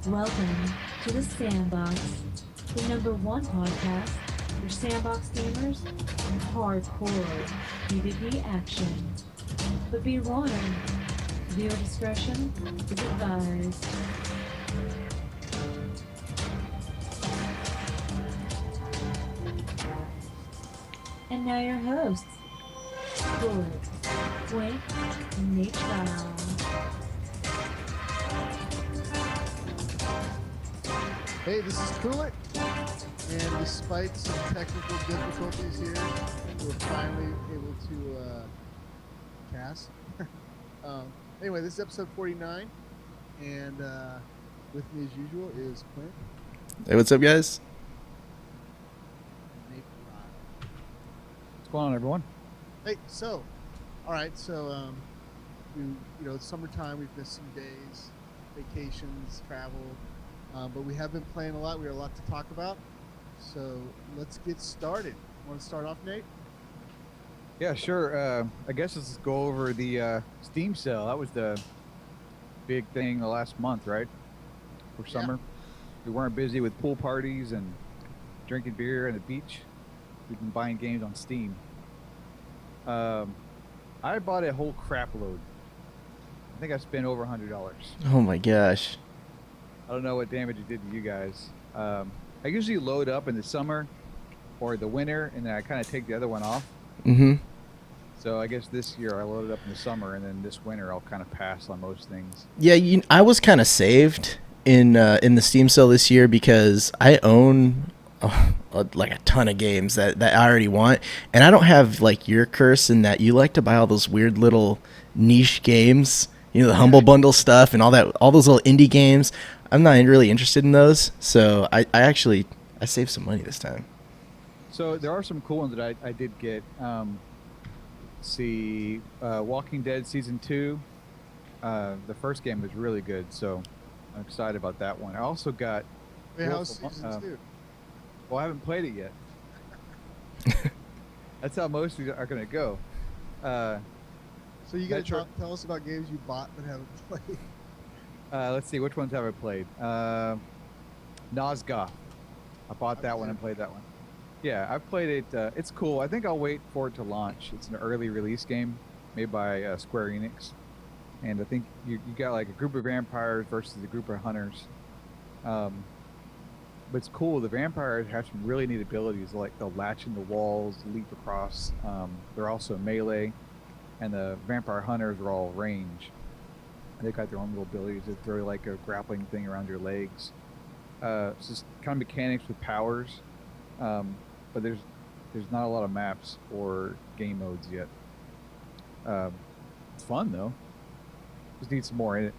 Welcome to the Sandbox, the #1 podcast for Sandbox gamers and hardcore PvP action. But be warned, viewer discretion is advised. And now your hosts, Bullet, Twink, and Nate Style. Hey, this is Coolit, and despite some technical difficulties here, we're finally able to cast. Anyway, this is episode 49, and with me as usual is Clint. Hey, what's up, guys? And Nate Ryle. What's going on, everyone? Hey, all right, it's summertime. We've missed some days, vacations, travel. But we have been playing a lot. We have a lot to talk about. So let's get started. Want to start off, Nate? Yeah, sure. I guess let's go over the Steam sale. That was the big thing the last month, right? For summer. We weren't busy with pool parties and drinking beer at the beach. We've been buying games on Steam. I bought a whole crap load. I think I spent over $100. Oh my gosh. I don't know what damage it did to you guys. I usually load up in the summer or the winter, and then I kind of take the other one off. Mm-hmm. So I guess this year I loaded up in the summer, and then this winter I'll kind of pass on most things. Yeah, I was kind of saved in the Steam sale this year because I own like a ton of games that I already want, and I don't have like your curse in that you like to buy all those weird little niche games, the Humble Bundle stuff and all those little indie games. I'm not really interested in those, so I saved some money this time. So there are some cool ones that I did get. Walking Dead Season 2. The first game was really good, so I'm excited about that one. I also got... Wait, how's Season 2? Well, I haven't played it yet. That's how most of you are going to go. So you got to tell us about games you bought but haven't played. Let's see, which ones have I played? Nosgoth. I bought that one and played that one. Yeah, I've played it. It's cool. I think I'll wait for it to launch. It's an early release game made by Square Enix. And I think you got like a group of vampires versus a group of hunters. But it's cool. The vampires have some really neat abilities, like they'll latch into walls, leap across. They're also melee. And the vampire hunters are all range. They got their own little abilities to throw like a grappling thing around your legs. It's just kind of mechanics with powers, but there's not a lot of maps or game modes yet. It's fun though. Just need some more in it.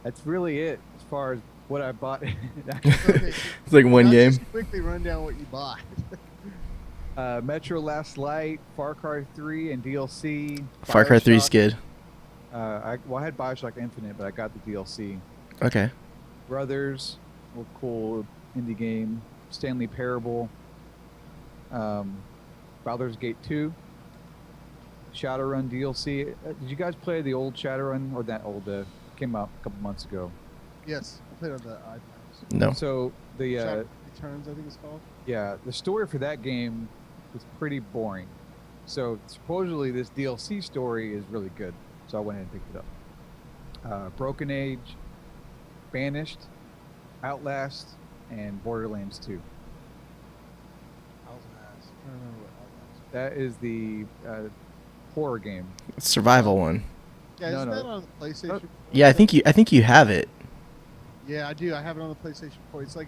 That's really it as far as what I bought. Okay, It's like one game. Just quickly run down what you bought. Metro Last Light, Far Cry 3, and DLC. Far Cry 3 is good. I had Bioshock Infinite, but I got the DLC. Okay. Brothers, a cool indie game. Stanley Parable. Baldur's Gate 2. Shadowrun DLC. Did you guys play the old Shadowrun, or that old came out a couple months ago? Yes, I played on the iPads. No. So the Returns, I think it's called. yeah, the story for that game was pretty boring. So supposedly this DLC story is really good. So I went ahead and picked it up. Broken Age, Banished, Outlast, and Borderlands 2. Outlast. I don't remember what Outlast. That is the horror game. Survival one. Yeah, No, isn't no. that on the PlayStation? Yeah, I think you have it. Yeah, I do. I have it on the PlayStation 4. It's like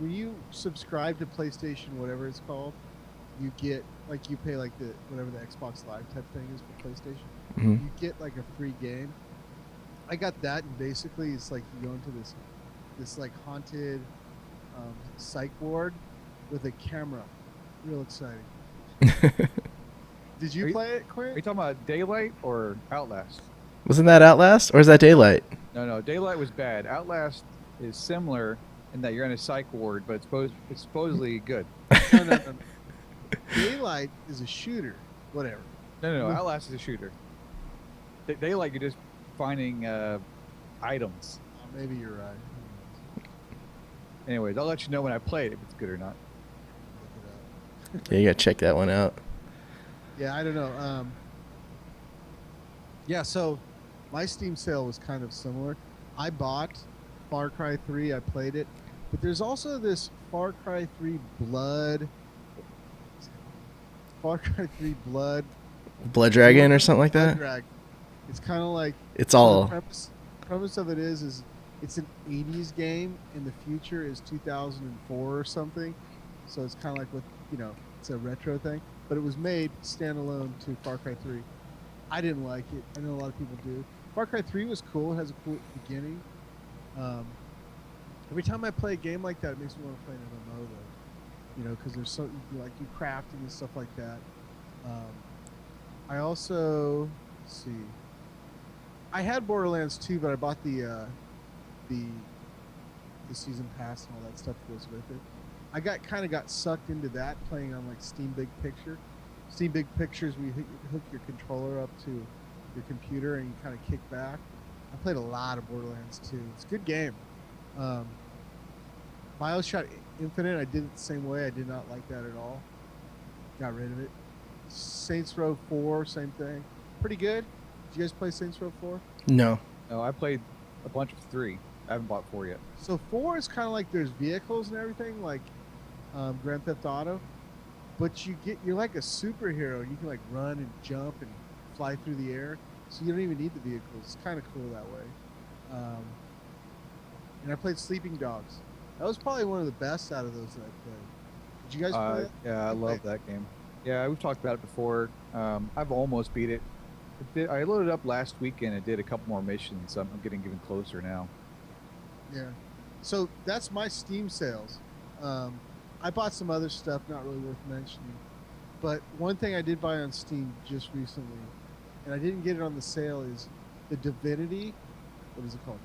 when you subscribe to PlayStation, whatever it's called, you get like you pay like the whatever the Xbox Live type thing is for PlayStation. Mm-hmm. You get like a free game. I got that, and basically it's like you go into this like haunted psych ward with a camera. Real exciting. Did you play it, Are you Quint? talking about Daylight or Outlast? Wasn't that Outlast or is that Daylight? No, Daylight was bad. Outlast is similar in that you're in a psych ward, but it's supposedly good. No. Daylight is a shooter. Whatever. No, Outlast is a shooter. Daylight, you just finding items. Maybe you're right. Who knows? Anyways, I'll let you know when I play it if it's good or not. Look it up. Yeah, you gotta check that one out. Yeah, I don't know. Yeah, so my Steam sale was kind of similar. I bought Far Cry 3. I played it, but there's also this Far Cry 3 Blood. Far Cry 3 Blood. Blood Dragon or something like Blood that. Dragon. It's kind of like It's so all. the premise of it is it's an 80s game and the future is 2004 or something. So it's kind of like it's a retro thing, but it was made standalone to Far Cry 3. I didn't like it. I know a lot of people do. Far Cry 3 was cool. It has a cool beginning. Every time I play a game like that, it makes me want to play an MMO though. Because there's so like you crafting and stuff like that. I also let's see. I had Borderlands 2, but I bought the season pass and all that stuff that goes with it. I got sucked into that playing on like Steam Big Picture. Steam Big Pictures, where you hook your controller up to your computer and you kind of kick back. I played a lot of Borderlands 2. It's a good game. BioShock Infinite, I did it the same way. I did not like that at all. Got rid of it. Saints Row 4, same thing. Pretty good. Did you guys play Saints Row 4? No. No, I played a bunch of 3. I haven't bought 4 yet. So 4 is kind of like there's vehicles and everything, like Grand Theft Auto, but you're like a superhero. You can like run and jump and fly through the air, so you don't even need the vehicles. It's kind of cool that way. And I played Sleeping Dogs. That was probably one of the best out of those that I played. Did you guys play it? Yeah, I love that game. Yeah, we've talked about it before. I've almost beat it. I loaded up last weekend and did a couple more missions. So I'm getting even closer now. Yeah. So that's my Steam sales. I bought some other stuff, not really worth mentioning. But one thing I did buy on Steam just recently, and I didn't get it on the sale, is the Divinity. What is it called?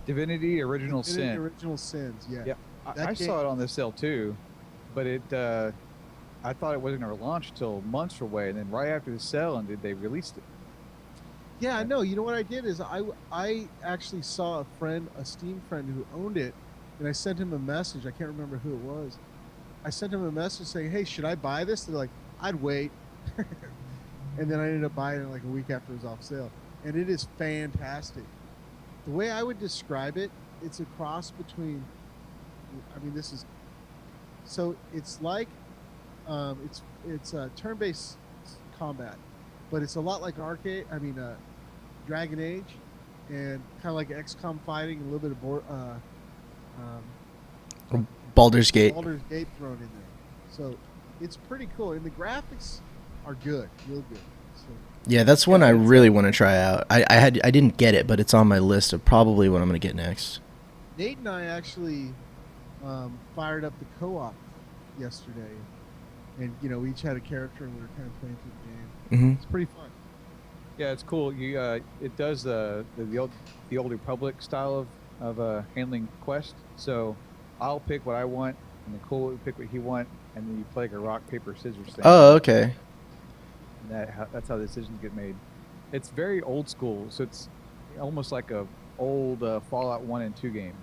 Divinity Original Divinity Sin. Original Sins. Yeah. Yeah, I saw it on the sale too, but I thought it wasn't going to launch till months away, and then right after the sale ended, they released it. Yeah, I know. You know what I did is I actually saw a Steam friend who owned it, and I sent him a message. I can't remember who it was. I sent him a message saying, "Hey, should I buy this?" They're like, "I'd wait." And then I ended up buying it like a week after it was off sale, and it is fantastic. The way I would describe it, it's a cross between. I mean, this is. So it's like, it's turn-based combat, but it's a lot like Dragon Age, and kind of like XCOM fighting, a little bit of Baldur's Gate. Baldur's Gate thrown in there. So it's pretty cool, and the graphics are good, real good. So, Yeah, that's one I really want to try out. I didn't get it, but it's on my list of probably what I'm gonna get next. Nate and I actually fired up the co-op yesterday, and we each had a character, and we were kind of playing through the game. Mm-hmm. It's pretty fun. Yeah, it's cool. It does the old Republic style of handling quest. So I'll pick what I want, and Nicole will pick what he want, and then you play like a rock paper scissors thing. Oh, okay. And that's how decisions get made. It's very old school, so it's almost like a old Fallout 1 and 2 game.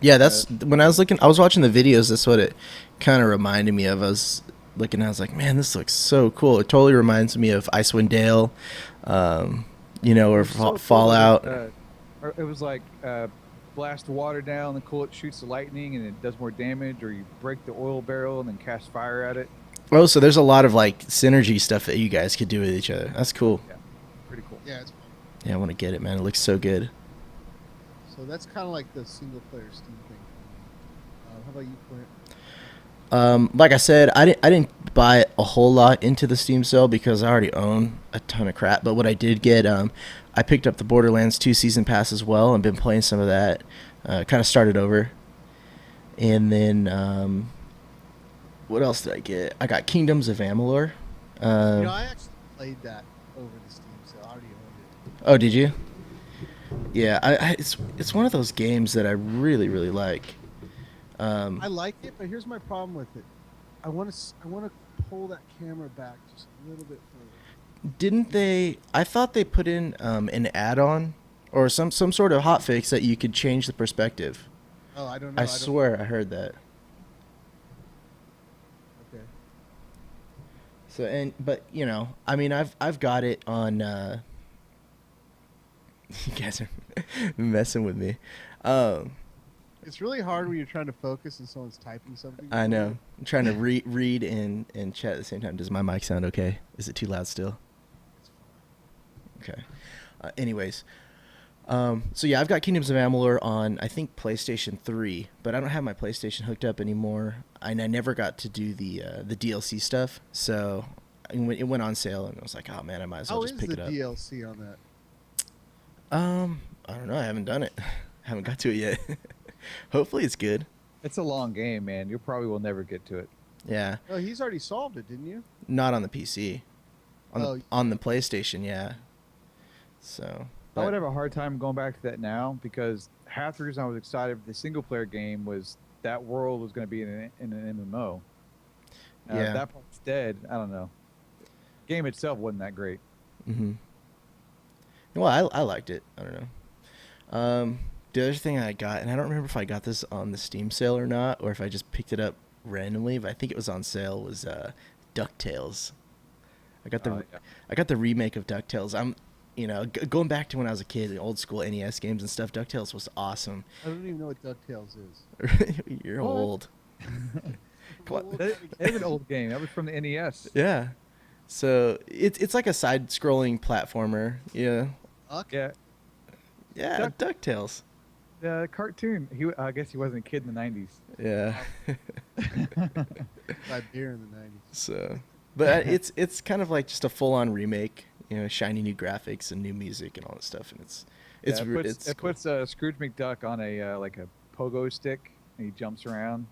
Yeah, that's when I was watching the videos. That's what it kind of reminded me of. I was looking, I was like, man, this looks so cool. It totally reminds me of Icewind Dale, or So Fallout. Or it was like blast water down, and cool, it shoots the lightning, and it does more damage. Or you break the oil barrel and then cast fire at it. Oh, so there's a lot of like synergy stuff that you guys could do with each other. That's cool. Yeah, pretty cool. Yeah, it's fun. Yeah, I want to get it, man. It looks so good. So that's kind of like the single-player Steam thing. How about you, Clint? Like I said, I didn't buy a whole lot into the Steam sale because I already own a ton of crap. But what I did get, I picked up the Borderlands 2 season pass as well and been playing some of that. Kind of started over, and then what else did I get? I got Kingdoms of Amalur. I actually played that over the Steam sale. I already owned it. Oh, did you? Yeah, it's one of those games that I really really like. I like it, but here's my problem with it. I want to pull that camera back just a little bit further. Didn't they? I thought they put in an add-on or some sort of hotfix that you could change the perspective. Oh, I don't I know. I don't. swear I heard that. Okay. So but I mean, I've got it on. You guys are messing with me. Um, It's really hard when you're trying to focus and someone's typing something. I for know. you. I'm trying to read and chat at the same time. Does my mic sound okay? Is it too loud still? It's fine. Okay. Anyways, so yeah, I've got Kingdoms of Amalur on I think PlayStation 3, but I don't have my PlayStation hooked up anymore, and I never got to do the DLC stuff. So it went on sale, and I was like, oh man, I might as well How just is pick the it up. DLC on that? I don't know. I haven't done it. Haven't got to it yet. Hopefully, it's good. It's a long game, man. You probably will never get to it. Yeah, Oh, he's already solved it, didn't you? not on the PC. On Oh, the on the PlayStation, yeah. So. I would But, have a hard time going back to that now because half the reason I was excited for the single player game was that world was going to be in an MMO. Yeah. That part's dead. I don't know. Game itself wasn't that great. hmm Well, I liked it. I don't know. The other thing I got, and I don't remember if I got this on the Steam sale or not, or if I just picked it up randomly, but I think it was on sale. Was DuckTales. I got the Yeah. I got the remake of DuckTales. I'm going back to when I was a kid, the old school NES games and stuff. DuckTales was awesome. I don't even know what DuckTales is. You're What? old. Come on. That is an old game. That was from the NES. Yeah. So it's like a side-scrolling platformer. Yeah. Duck? Yeah. Yeah. Duck- DuckTales. The cartoon. I guess he wasn't a kid in the 90s. Yeah. Buy beer in the 90s. So, but it's kind of like just a full-on remake. Shiny new graphics and new music and all this stuff, and it's Yeah, it's it cool. puts Scrooge McDuck on a like a pogo stick, and he jumps around.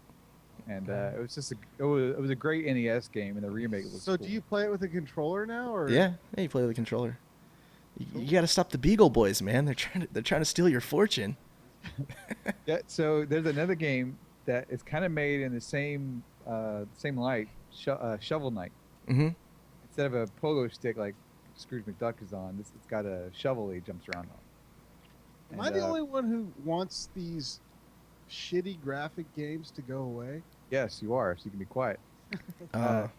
And it was just it was a great NES game, and the remake was So cool. do you play it with a controller now, or? Yeah, you play with a controller. Cool. You got to stop the Beagle Boys, man. They're trying to steal your fortune. Yeah, so there's another game that is kind of made in the same light, Shovel Knight. Mm-hmm. Instead of a pogo stick like Scrooge McDuck is on, it's got a shovel he jumps around on. Am I the only one who wants these shitty graphic games to go away? Yes, you are. So you can be quiet. Uh, I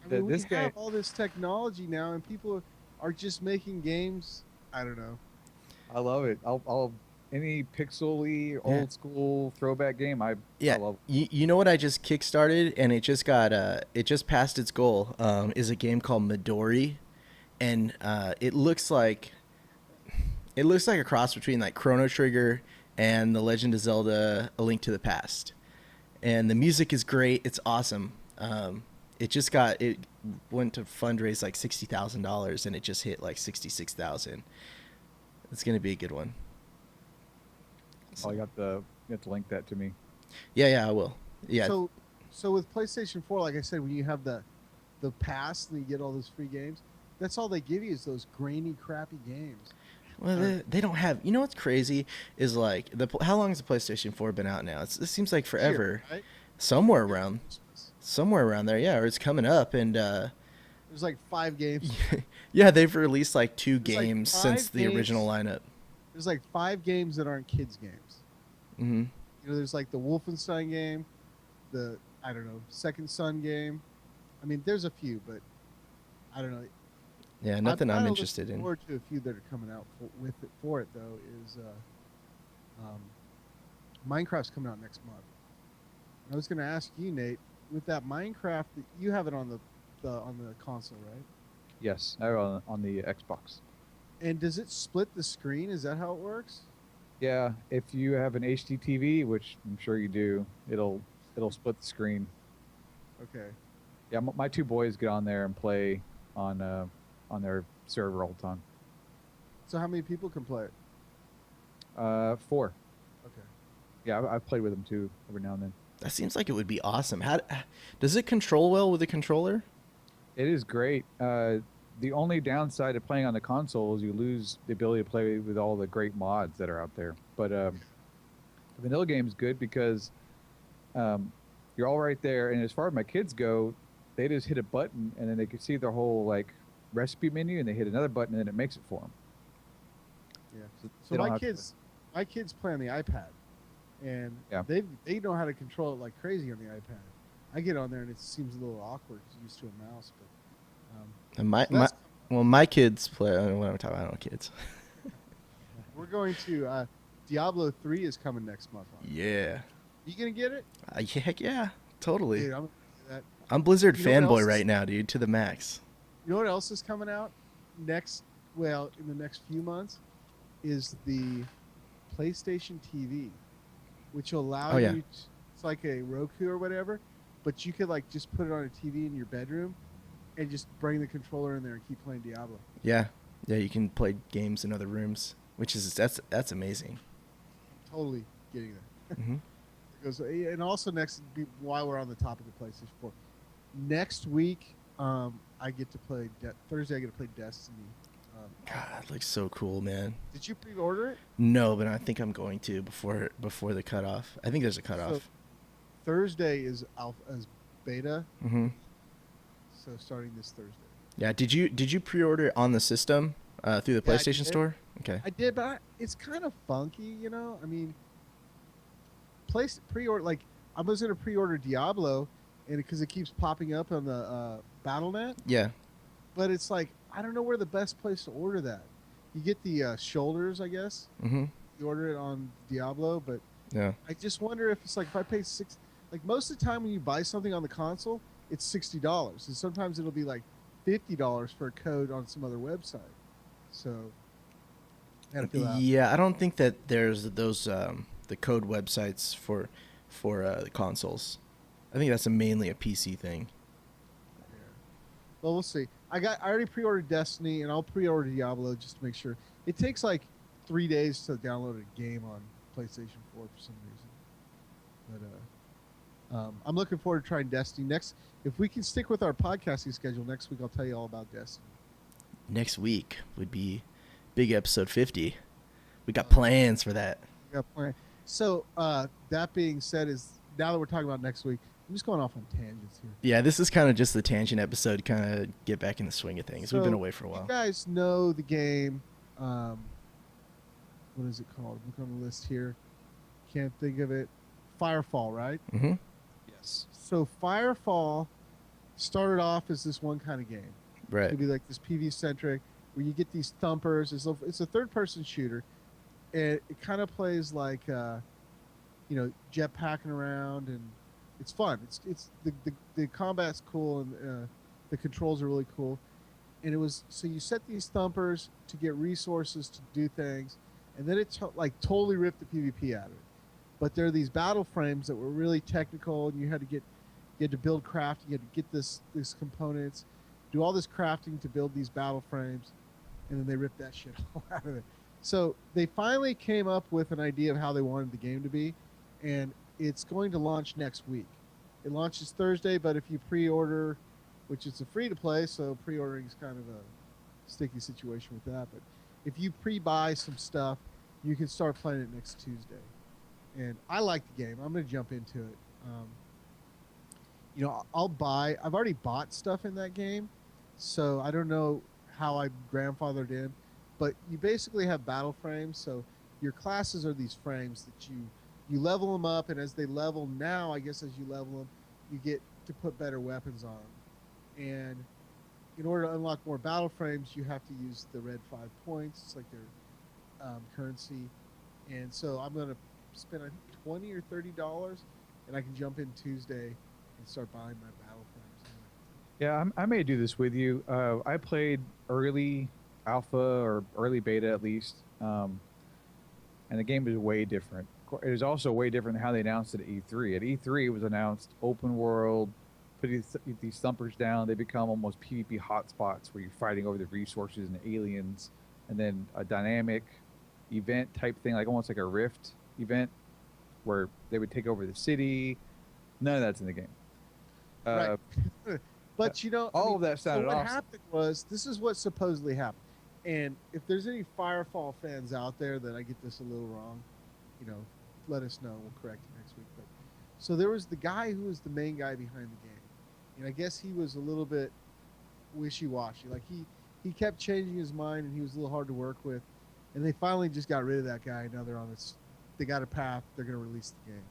mean, This we game- have all this technology now, and people are just making games. I don't know. I love it. I'll any pixely old school throwback game. I love. you know what I just kickstarted and it just got it just passed its goal. Is a game called Midori, and it looks like a cross between like Chrono Trigger and The Legend of Zelda: A Link to the Past. And the music is great. It's awesome. It went to fundraise like $60,000 and it just hit like 66,000. It's gonna be a good one. Oh, you have to link that to me. Yeah, I will. Yeah. So with PlayStation 4, like I said, when you have the pass and you get all those free games, that's all they give you is those grainy, crappy games. Well, they don't have. You know what's crazy is like how long has the PlayStation 4 been out now? It seems like forever. Here, right? Somewhere around Christmas. there, yeah, or it's coming up, and There's like 5 games. yeah, they've released like 2 There's, like, games 5 since the games. original lineup. There's like 5 games that aren't kids games. Mm-hmm. You know, there's like the Wolfenstein game, the Second Son game. I mean, there's a few, but I don't know. Yeah, nothing I'm kinda interested looking in. forward to a few that are coming out for it though. Is Minecraft's coming out next month. I was going to ask you, Nate, with that Minecraft, you have it on the console, right? Yes, on the Xbox. And does it split the screen? Is that how it works? Yeah, if you have an HD TV, which I'm sure you do, it'll split the screen. Okay. Yeah, my 2 boys get on there and play on their server all the time. So how many people can play it? 4. Okay. Yeah, I've played with them too every now and then. That seems like it would be awesome. How does it control well with a controller? It is great. The only downside of playing on the console is you lose the ability to play with all the great mods that are out there. But the vanilla game is good because you're all right there. And as far as my kids go, they just hit a button and then they can see their whole like recipe menu and they hit another button and then it makes it for them. Yeah. So, So they don't my have to- kids play on the iPad, and Yeah. they know how to control it like crazy on the iPad. I get on there and it seems a little awkward because I'm used to a mouse, but And my so that's- my kids play. I don't know what I'm talking about. I don't know kids. we're going to Diablo 3 is coming next month. Yeah. You gonna get it? Yeah, heck yeah, totally. Dude, I'm gonna do that. I'm Blizzard You know what else fanboy is- right now, dude, to the max. You know what else is coming out in the next few months is the PlayStation TV, which will allow Oh, yeah. you. It's like a Roku or whatever, but you could like just put it on a TV in your bedroom and just bring the controller in there and keep playing Diablo. Yeah, yeah, you can play games in other rooms, which is that's amazing. Totally getting that. Hmm. Because and also while we're on the topic of PlayStation 4, next week I get to play Thursday. I get to play Destiny. God, it looks so cool, man. Did you pre-order it? No, but I think I'm going to before the cutoff. I think there's a cutoff. Thursday is beta, Hmm. so starting this Thursday. Yeah. Did you pre-order it on the system through the Yeah, I PlayStation did. Store? Okay. I did, but it's kind of funky, you know. I mean, pre-order like I was gonna pre-order Diablo, and because it keeps popping up on the BattleNet, Yeah. but it's like I don't know where the best place to order that. You get the shoulders, I guess. Hmm. You order it on Diablo, but Yeah. I just wonder if it's like if I pay most of the time when you buy something on the console, it's $60, and sometimes it'll be like $50 for a code on some other website. So, I gotta feel out. Yeah, I don't think that there's those the code websites for the consoles. I think that's mainly a PC thing. Well, we'll see. I already pre-ordered Destiny, and I'll pre-order Diablo just to make sure. It takes like 3 days to download a game on PlayStation 4 for some reason. But I'm looking forward to trying Destiny next. If we can stick with our podcasting schedule next week, I'll tell you all about Destiny. Next week would be big episode 50. We got plans for that. We got plan. So that being said, is now that we're talking about next week, I'm just going off on tangents here. Yeah, this is kind of just the tangent episode, kind of get back in the swing of things. We've been So, away for a You while. guys know the game. What is it called? Look on the list here. Can't think of it. Firefall, right? Hmm. Yes. So Firefall started off as this one kind of game. Right. It'd be like this PV centric, where you get these thumpers. It's a third person shooter, and it kind of plays like jetpacking around, and it's fun. It's the combat's cool, and the controls are really cool. And it was so you set these thumpers to get resources to do things, and then it totally ripped the PvP out of it. But there are these battle frames that were really technical, and you had to build crafting, you had to get these components, do all this crafting to build these battle frames, and then they ripped that shit all out of it. So they finally came up with an idea of how they wanted the game to be, and it's going to launch next week. It launches Thursday, but if you pre-order, which it's a free-to-play, so pre-ordering is kind of a sticky situation with that, but if you pre-buy some stuff, you can start playing it next Tuesday. And I like the game. I'm going to jump into it. I've already bought stuff in that game, so I don't know how I grandfathered in, but you basically have battle frames. So your classes are these frames that you level them up, and as they level now, I guess as you level them, you get to put better weapons on them. And in order to unlock more battle frames, you have to use the red 5 points. It's like their currency. And so I'm going to spend I think $20 or $30, and I can jump in Tuesday and start buying my battle frames. Yeah, I may do this with you. I played early alpha or early beta at least, and the game is way different. It is also way different than how they announced it at E3. At E3, it was announced open world, put these thumpers down. They become almost PvP hotspots where you're fighting over the resources and the aliens, and then a dynamic event type thing, like almost like a Rift event, where they would take over the city. None of that's in the game. Right. But all of that sounded what awesome. happened was, this is what supposedly happened. And if there's any Firefall fans out there that I get this a little wrong, let us know. We'll correct it next week. But so there was the guy who was the main guy behind the game, and I guess he was a little bit wishy-washy. Like he kept changing his mind, and he was a little hard to work with. And they finally just got rid of that guy. Now they're on this. They got a path. They're going to release the game.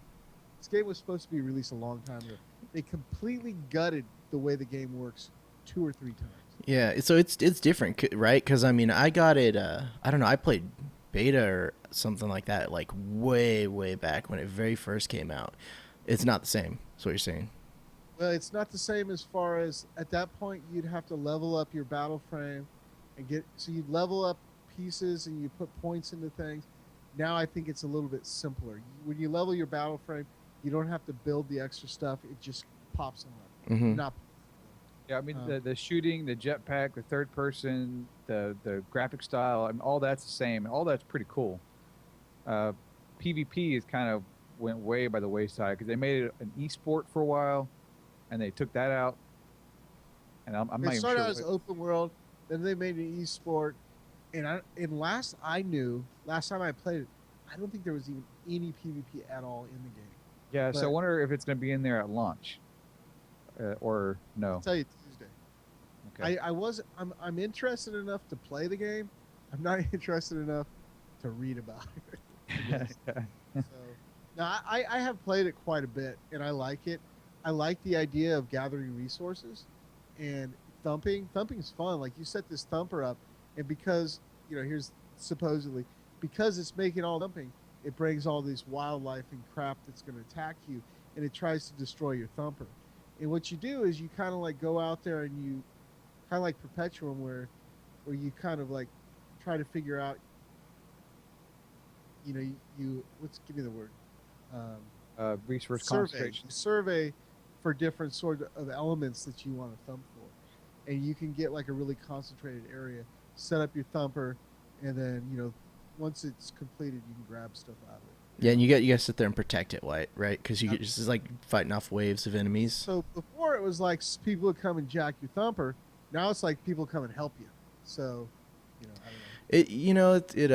This game was supposed to be released a long time ago. They completely gutted the way the game works 2 or 3 times. Yeah, so it's different, right? Because I mean, I got it. I don't know. I played beta or something like that, like way back when it very first came out. It's not the same. That's what you're saying. Well, it's not the same as far as at that point you'd have to level up your battle frame and get so you'd level up pieces and you put points into things. Now I think it's a little bit simpler. When you level your battle frame, you don't have to build the extra stuff. It just pops on. Mm-hmm. Not Yeah, I mean the shooting, the jetpack, the third person, the graphic style, I mean, all that's the same. All that's pretty cool. PvP is kind of went way by the wayside because they made it an esport for a while, and they took that out. And I'm not They even started sure. out as open world, then they made an esport, and last time I played it, I don't think there was even any PvP at all in the game. Yeah, so I but- wonder if it's going to be in there at launch, or no. I'll tell you Tuesday. Okay. I'm interested enough to play the game. I'm not interested enough to read about it. So now I have played it quite a bit and I like it. I like the idea of gathering resources and thumping. Thumping is fun. Like you set this thumper up, and because here's supposedly because it's making all thumping, it brings all this wildlife and crap that's going to attack you, and it tries to destroy your thumper. And what you do is you kind of like go out there and you kind of like Perpetuum where you kind of like try to figure out you give me the word Resource survey. concentration. You survey for different sort of elements that you want to thump for, and you can get like a really concentrated area, set up your thumper, and then once it's completed you can grab stuff out of it. Yeah, and you got to sit there and protect it, right? Because you get just like fighting off waves of enemies. So before it was like people would come and jack your thumper. Now it's like people come and help you. So I don't know. It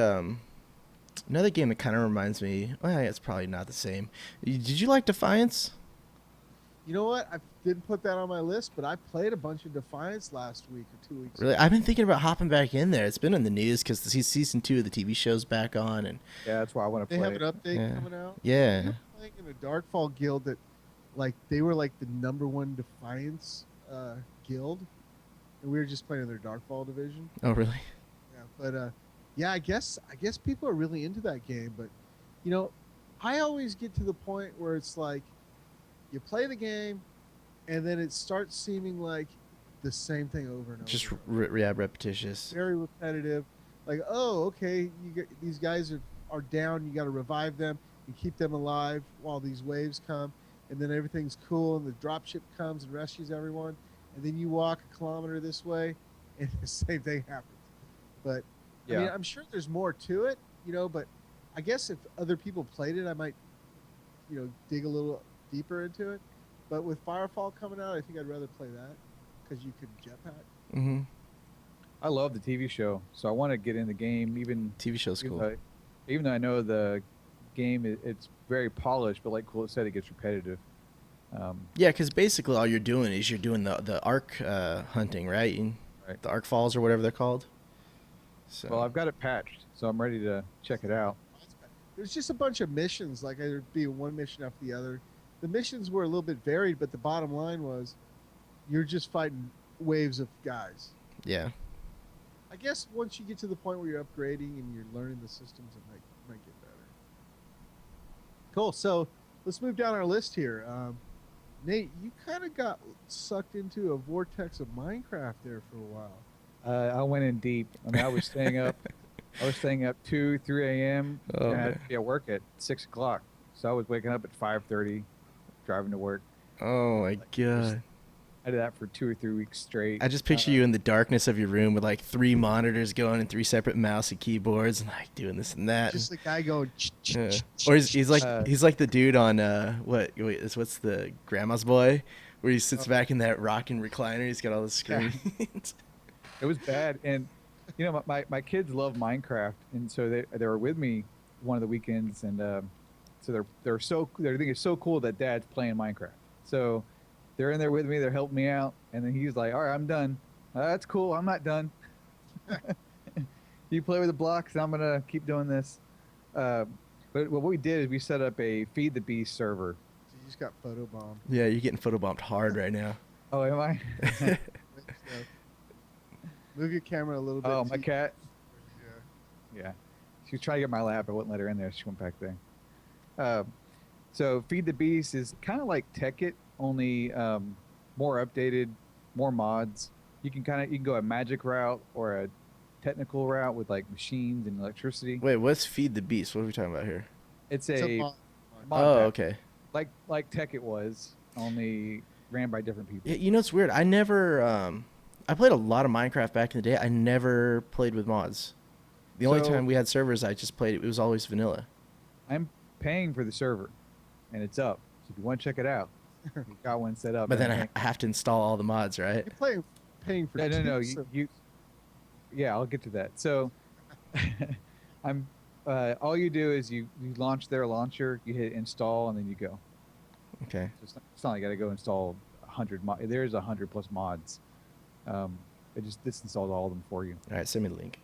another game that kind of reminds me. Well, it's probably not the same. Did you like Defiance? You know what? I didn't put that on my list, but I played a bunch of Defiance last week or 2 weeks Really, ago. I've been thinking about hopping back in there. It's been in the news because season 2 of the TV show's back on, and Yeah, that's why I want to They play. have an update Yeah. coming out. yeah, You're playing in a Darkfall guild that, like, they were like the #1 Defiance guild, and we were just playing in their Darkfall division. oh really? Yeah, but yeah, I guess people are really into that game. But I always get to the point where it's like you play the game, and then it starts seeming like the same thing over and over. Just and over. repetitious. Very repetitive. Like, oh, okay, these guys are down. You got to revive them and keep them alive while these waves come, and then everything's cool, and the dropship comes and rescues everyone, and then you walk a kilometer this way, and the same thing happens. But I mean, Yeah. I'm sure there's more to it, but I guess if other people played it, I might, dig a little deeper into it. But with Firefall coming out, I think I'd rather play that because you could jetpack. Mm-hmm. I love the TV show, so I want to get in the game. TV show's cool. Even though I know the game, it's very polished, but like Cool said, it gets repetitive. Yeah, because basically all you're doing is you're doing the arc hunting, right? Right. The arc falls or whatever they're called. So. Well, I've got it patched, so I'm ready to check it out. There's just a bunch of missions, like there'd be one mission after the other. The missions were a little bit varied, but the bottom line was you're just fighting waves of guys. Yeah. I guess once you get to the point where you're upgrading and you're learning the systems, it might get better. Cool. So let's move down our list here. Nate, you kind of got sucked into a vortex of Minecraft there for a while. I went in deep. I mean, I was staying up. I was staying up 2, 3 a.m. Oh, and I had man. to be at work at 6 o'clock. So I was waking up at 5:30, driving to work. Oh my god. I did that for 2 or 3 weeks straight. I just picture you in the darkness of your room with like 3 monitors going and 3 separate mouse and keyboards and like doing this and that. Just the guy going. Yeah. Or he's like Uh, he's like the dude on what's the Grandma's Boy, where he sits back in that rocking recliner. He's got all the screens. It was bad, and my kids love Minecraft, and so they were with me one of the weekends, and so they think it's so cool that Dad's playing Minecraft. So they're in there with me, they're helping me out, and then he's like, "All right, I'm done." That's cool. I'm not done. You play with the blocks, and I'm gonna keep doing this. Uh, but what we did is we set up a Feed the Beast server. So you just got photobombed. Yeah, you're getting photobombed hard right now. Oh, am I? Great stuff. Move your camera a little bit. Oh, my to- cat. Yeah. Yeah, she was trying to get my lap. I wouldn't let her in there. She went back there. So Feed the Beast is kind of like Tech It, only more updated, more mods. You can go a magic route or a technical route with like machines and electricity. Wait, what's Feed the Beast? What are we talking about here? It's It's a a mod. mod Oh, pack, okay. like Tech It was, only ran by different people. Yeah, you know, it's weird. I never. I played a lot of Minecraft back in the day. I never played with mods. The only So- time we had servers, I just played. It was always vanilla. I'm paying for the server, and it's up. So if you want to check it out, we got one set up. But then and I have to install all the mods, right? You're paying for No. two Yeah, I'll get to that. So, I'm. All you do is you launch their launcher, you hit install, and then you go. Okay. So it's not like you got to go install 100. There's 100+ mods. It just installed all of them for you. All right, send me the link.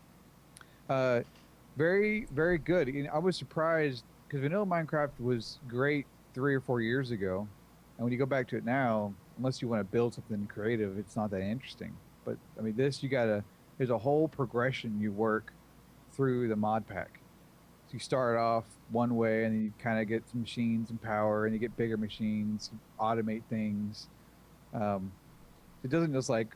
Very, very good. You know, I was surprised because vanilla Minecraft was great 3 or 4 years ago, and when you go back to it now, unless you want to build something creative, it's not that interesting. But I mean, there's a whole progression you work through the mod pack. So you start off one way, and then you kind of get some machines and power, and you get bigger machines, automate things. It doesn't just like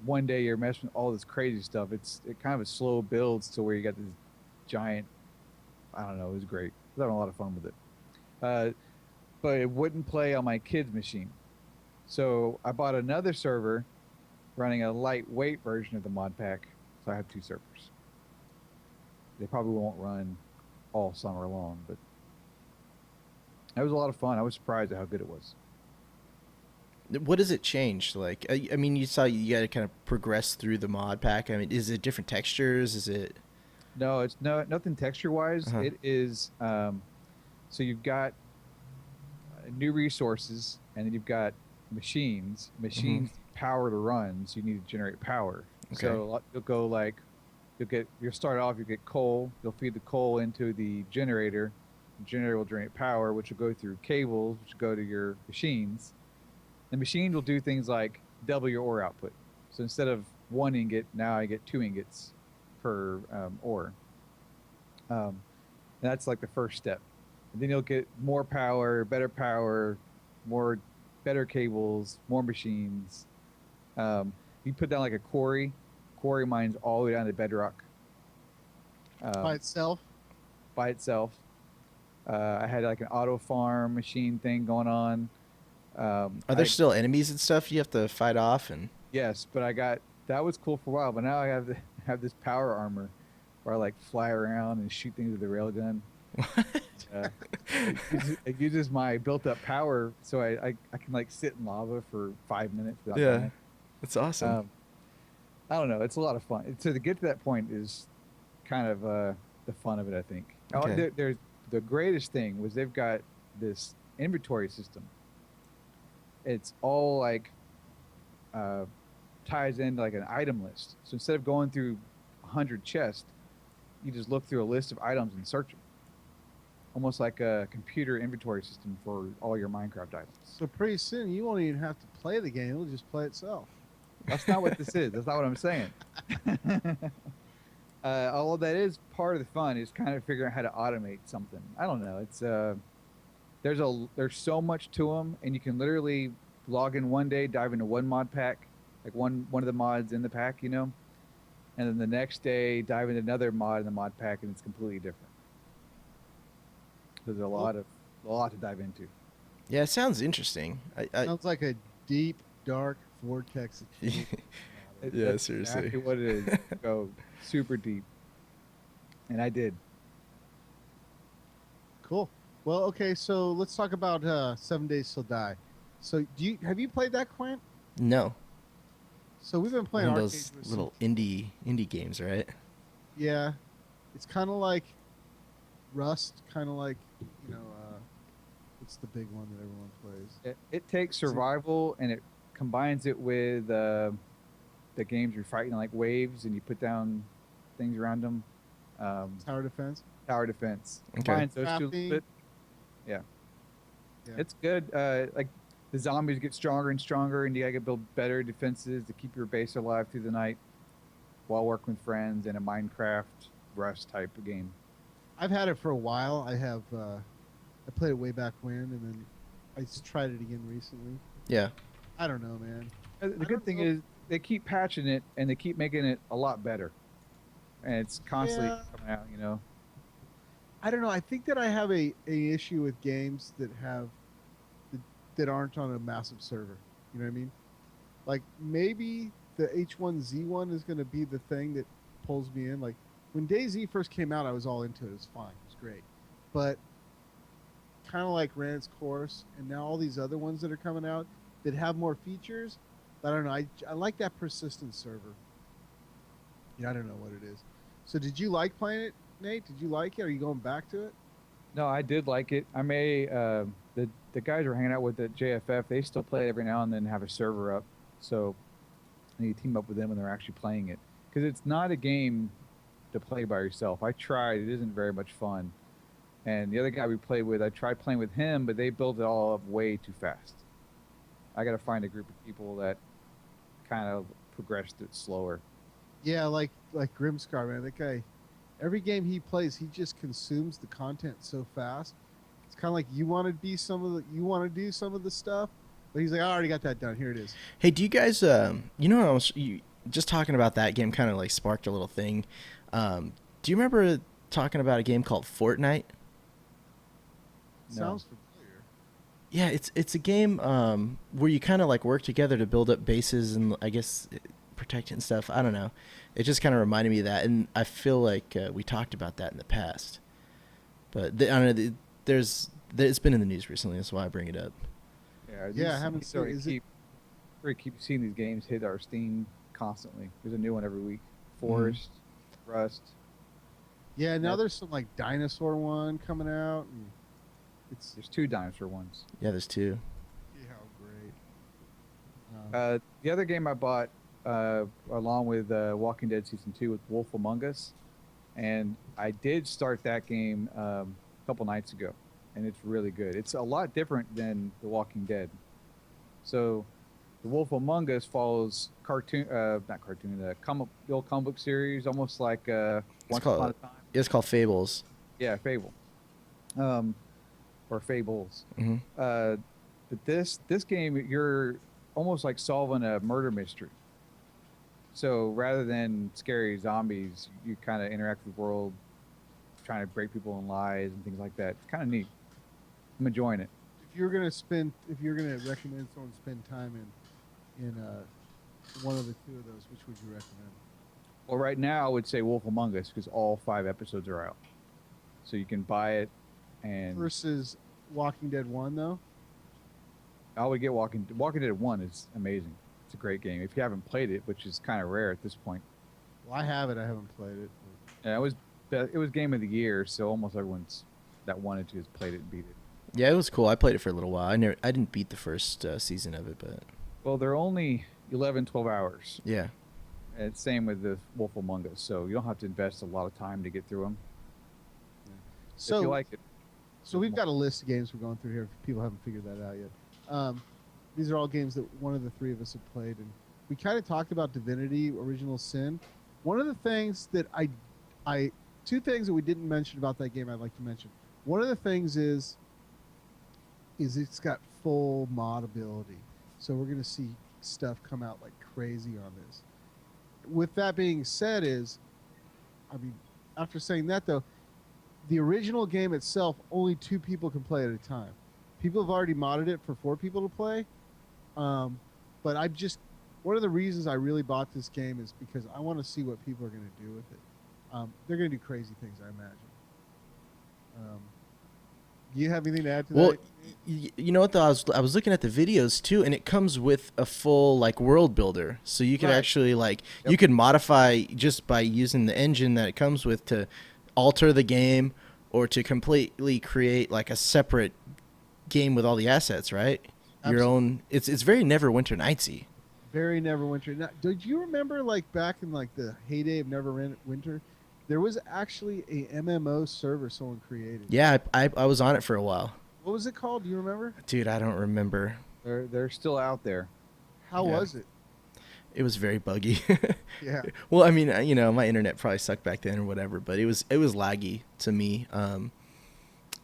one day you're messing with all this crazy stuff. It kind of a slow builds to where you got this giant. I don't know. It was great. I was having a lot of fun with it. But it wouldn't play on my kid's machine, so I bought another server running a lightweight version of the mod pack. So I have 2 servers. They probably won't run all summer long, but that was a lot of fun. I was surprised at how good it was. What does it change? Like, I mean, you saw you got to kind of progress through the mod pack. I mean, is it different textures? Is it? No, it's nothing texture wise. Uh-huh. It is so you've got new resources, and then you've got machines. Machines power to run, so you need to generate power. Okay. So you'll go like you'll start off. You get coal. You'll feed the coal into the generator. The generator will generate power, which will go through cables, which will go to your machines. The machine will do things like double your ore output. So instead of 1 ingot, now I get 2 ingots per ore. And that's like the first step. And then you'll get more power, better cables, more machines. You put down like a quarry. Quarry mines all the way down to bedrock. by itself. By itself. I had like an auto farm machine thing going on. Are there still enemies and stuff you have to fight off? And Yes, but that was cool for a while. But now I have this power armor where I like fly around and shoot things with the railgun. It uses my built-up power, so I can like sit in lava for 5 minutes without dying. that's awesome. I don't know. It's a lot of fun. So to get to that point is kind of the fun of it, I think. Okay. There's the greatest thing was they've got this inventory system. It's all like ties into like an item list. So instead of going through 100 chests, you just look through a list of items and search them. Almost like a computer inventory system for all your Minecraft items. So pretty soon you won't even have to play the game; it'll just play itself. That's not what this is. That's not what I'm saying. All that is part of the fun is kind of figuring out how to automate something. I don't know. It's there's so much to them, and you can literally log in one day, dive into one mod pack, like one of the mods in the pack, and then the next day dive into another mod in the mod pack, and it's completely different. There's a lot to dive into. Yeah, it sounds interesting. I Sounds like a deep, dark vortex. of truth. Yeah, That's seriously. exactly what it is. Go super deep, and I did. Cool. Well, okay. So let's talk about 7 Days Till Die. So have you played that, Quint? no. So we've been One playing of arcade those with little indie games, right? Yeah, it's kind of like Rust. Kind of like what's the big one that everyone plays? It takes survival and it combines it with the games you're fighting like waves and you put down things around them. Tower defense. Tower defense. Okay. Combines those two a little Crafting. bit. Yeah. Yeah. It's good. Like the zombies get stronger and stronger, and you gotta build better defenses to keep your base alive through the night while working with friends in a Minecraft Rust type of game. I've had it for a while. I have. I played it way back when, and then I just tried it again recently. Yeah. I don't know, man. The I good don't thing know. is they keep patching it and they keep making it a lot better, and it's constantly Yeah. coming out. You know. I don't know. I think that I have a issue with games that aren't on a massive server. You know what I mean? Like maybe the H1Z1 is going to be the thing that pulls me in. Like when DayZ first came out, I was all into it. It was fine. It was great. But kind of like ran its course, and now all these other ones that are coming out that have more features. I don't know. I like that persistent server. Yeah, I don't know what it is. So did you like playing it, Nate? Did you like it? Are you going back to it? No, I did like it. I may the guys we're hanging out with at JFF. They still play it every now and then, have a server up. So I need to team up with them when they're actually playing it, because it's not a game to play by yourself. I tried; it isn't very much fun. And the other guy we played with, I tried playing with him, but they built it all up way too fast. I got to find a group of people that kind of progressed it slower. Yeah, like Grimscar, man. That guy, every game he plays, he just consumes the content so fast. It's kind of like you want to do some of the stuff, but he's like, I already got that done. Here it is. Hey, do you guys, I was just talking about that game kind of like sparked a little thing. Do you remember talking about a game called Fortnite? No. Sounds familiar. Yeah, it's a game where you kind of like work together to build up bases and I guess protect it and stuff. I don't know. It just kind of reminded me of that, and I feel like we talked about that in the past. But I don't know. It's been in the news recently. That's why I bring it up. Yeah, I haven't seen. We keep seeing these games hit our Steam constantly. There's a new one every week. Forest, Rust. Yeah, now Yeah. there's some like dinosaur one coming out, and There's 2 dinosaur ones. Yeah, there's 2. yeah, great. The other game I bought along with Walking Dead Season 2 with Wolf Among Us, and I did start that game a couple nights ago, and it's really good. It's a lot different than The Walking Dead. So, The Wolf Among Us follows the old comic book series, almost like Once Upon a Time. It's called Fables. Yeah, Fable. Or Fables. Mm-hmm. But this game, you're almost like solving a murder mystery. So rather than scary zombies, you kind of interact with the world, trying to break people in lies and things like that. It's kind of neat. I'm enjoying it. If you're gonna recommend someone spend time in one of the 2 of those, which would you recommend? Well, right now I would say Wolf Among Us because all 5 episodes are out, so you can buy it. And Versus Walking Dead 1, though. I would get Walking Dead 1 is amazing. It's a great game. If you haven't played it, which is kind of rare at this point. Well, I have it. I haven't played it. Yeah, it was game of the year, so almost everyone's that wanted to has played it and beat it. Yeah, it was cool. I played it for a little while. I didn't beat the first season of it, but Well, they're only 11, 12 hours. yeah. And it's same with the Wolf Among Us, so you don't have to invest a lot of time to get through them. If you So, like it. so we've got a list of games we're going through here. If people haven't figured that out yet. These are all games that one of the 3 of us have played, and we kind of talked about Divinity: Original Sin. One of the things that 2 things that we didn't mention about that game I'd like to mention. One of the things is it's got full mod ability, so we're going to see stuff come out like crazy on this. With that being said, after saying that though, the original game itself, only 2 people can play at a time. People have already modded it for 4 people to play. But one of the reasons I really bought this game is because I want to see what people are going to do with it. They're going to do crazy things, I imagine. Do you have anything to add to Well, that? you know what though? I was looking at the videos too, and it comes with a full like world builder, so you could Right. actually you could modify just by using the engine that it comes with to alter the game or to completely create like a separate game with all the assets, right? Your Absolutely. own. It's very Neverwinter Nightsy. Very Neverwinter. Now, did you remember like back in like the heyday of Neverwinter, there was actually a MMO server someone created. Yeah, I was on it for a while. What was it called? Do you remember? Dude, I don't remember. They're still out there. How Yeah. was it? It was very buggy. Yeah. Well, I mean, you know, my internet probably sucked back then or whatever, but it was laggy to me.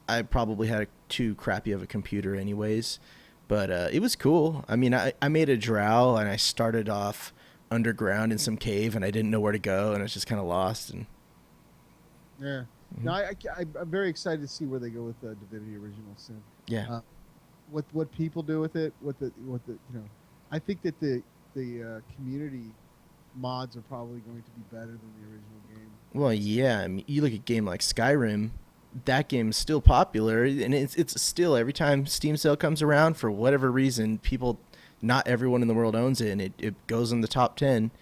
I probably had too crappy of a computer anyways, but it was cool. I mean, I made a drow and I started off underground in some cave and I didn't know where to go and I was just kind of lost. And Yeah. Mhm. No, I'm very excited to see where they go with Divinity Original Sin. yeah, What people do with it, what the I think that the community mods are probably going to be better than the original game. well, yeah. I mean, you look at a game like Skyrim. That game is still popular, and it's still every time Steam sale comes around for whatever reason, people, not everyone in the world owns it, and it goes in the top 10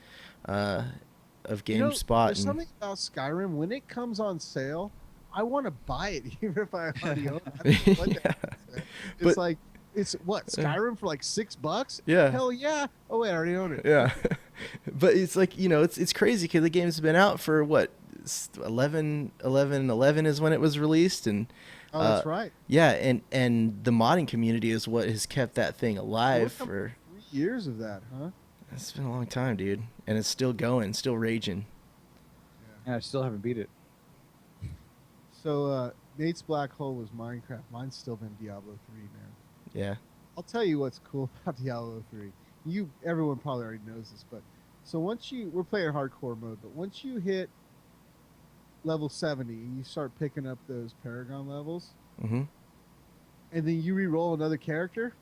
of GameSpot. There's something about Skyrim when it comes on sale, I want to buy it even if I already own it. I don't know what that is, man. It's But- like it's what Skyrim for like $6? Yeah. Hell yeah! Oh wait, I already own it. Yeah, but it's like, you know, it's crazy because the game's been out for what, 11 is when it was released, and Oh, that's right. yeah, and the modding community is what has kept that thing alive We're coming for. 3 years of that, huh? It's been a long time, dude, and it's still going, still raging. And I still haven't beat it. So Nate's black hole was Minecraft. Mine's still been Diablo 3, man. Yeah. I'll tell you what's cool about Diablo 3. Everyone probably already knows this, but so we're playing hardcore mode, but once you hit level 70 and you start picking up those Paragon levels, Mm-hmm. and then you re-roll another character,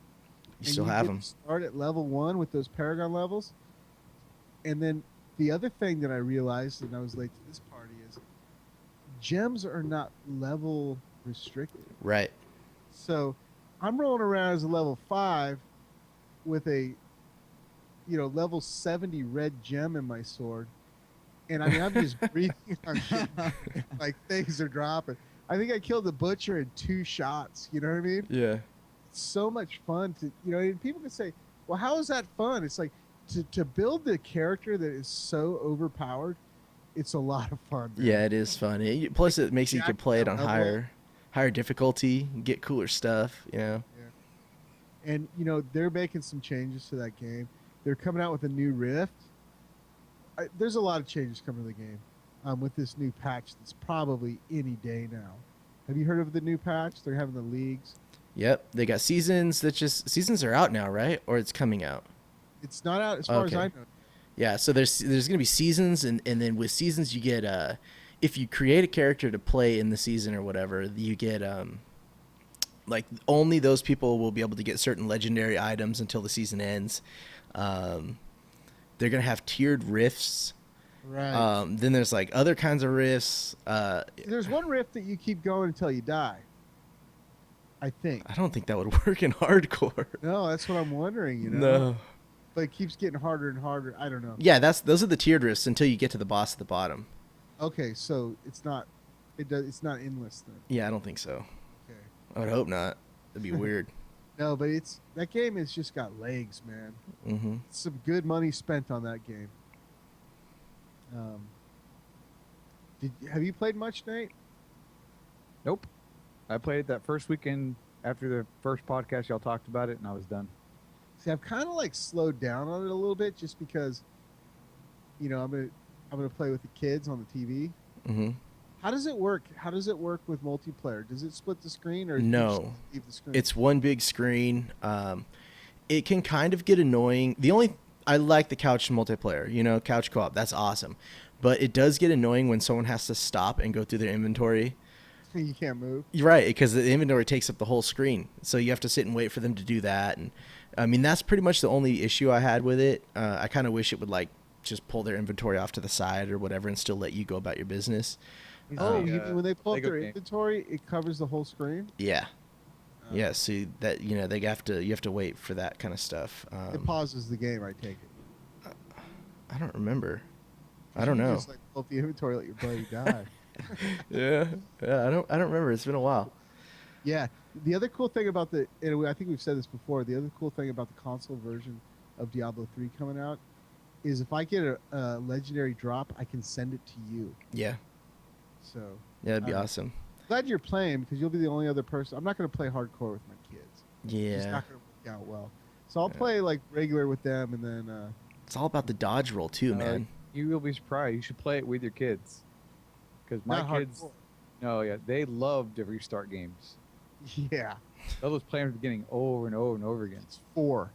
You still have get them. to start at level 1 with those Paragon levels. And then the other thing that I realized, and I was late to this party, is gems are not level restricted. Right. So I'm rolling around as a level 5 with a level 70 red gem in my sword. And I mean, I'm just breathing on shit. Like things are dropping. I think I killed the butcher in 2 shots. You know what I mean? Yeah. It's so much fun to, and people can say, well, how is that fun? It's like to build the character that is so overpowered. It's a lot of fun. Man. Yeah, it is fun. Plus, it makes you can play it on Level. higher difficulty, get cooler stuff. You know. And they're making some changes to that game. They're coming out with a new Rift. There's a lot of changes coming to the game with this new patch that's probably any day now. Have you heard of the new patch? They're having the leagues. Yep, they got seasons. Seasons are out now, right? Or it's coming out. It's not out as far as Okay. I know. Yeah, so there's gonna be seasons, and then with seasons you get if you create a character to play in the season or whatever, you get like only those people will be able to get certain legendary items until the season ends. They're gonna have tiered rifts. Right. Then there's like other kinds of rifts. There's one rift that you keep going until you die. I think. I don't think that would work in hardcore. No, that's what I'm wondering. No. But it keeps getting harder and harder. I don't know. Yeah, those are the tiered rifts until you get to the boss at the bottom. Okay, so it's not. It's not endless then. Yeah, I don't think so. Okay. I would hope not. That'd be weird. No, but that game has just got legs, man. Mm-hmm. Some good money spent on that game. Have you played much, Nate? Nope. I played it that first weekend after the first podcast. Y'all talked about it, and I was done. See, I've kind of like slowed down on it a little bit, just because, I'm gonna play with the kids on the TV. Mm-hmm. How does it work? How does it work with multiplayer? Does it split the screen or do you No. just leave the screen? It's one big screen. It can kind of get annoying. I like the couch multiplayer, couch co-op. That's awesome. But it does get annoying when someone has to stop and go through their inventory. You can't move. You're right, because the inventory takes up the whole screen. So you have to sit and wait for them to do that. And I mean, that's pretty much the only issue I had with it. I kind of wish it would like just pull their inventory off to the side or whatever and still let you go about your business. Oh, The, you mean when they pull up Lego their game. inventory, it covers the whole screen? Yeah. Yeah, see that you have to wait for that kind of stuff. It pauses the game, I take it. I don't remember. I don't You know. Just like pull up the inventory, let your buddy die. Yeah, I don't remember. It's been a while. Yeah. The other cool thing about and I think we've said this before, the other cool thing about the console version of Diablo 3 coming out is if I get a legendary drop, I can send it to you. Yeah. So Yeah, that'd be awesome. glad you're playing because you'll be the only other person. I'm not going to play hardcore with my kids. It's Yeah. not going to work out well. So I'll play like regular with them, and then It's all about the dodge roll too, man. You will be surprised. You should play it with your kids. Because my not kids, hardcore. no, yeah, they love to restart games. Yeah, They'll just play from the beginning over and over and over again. it's 4.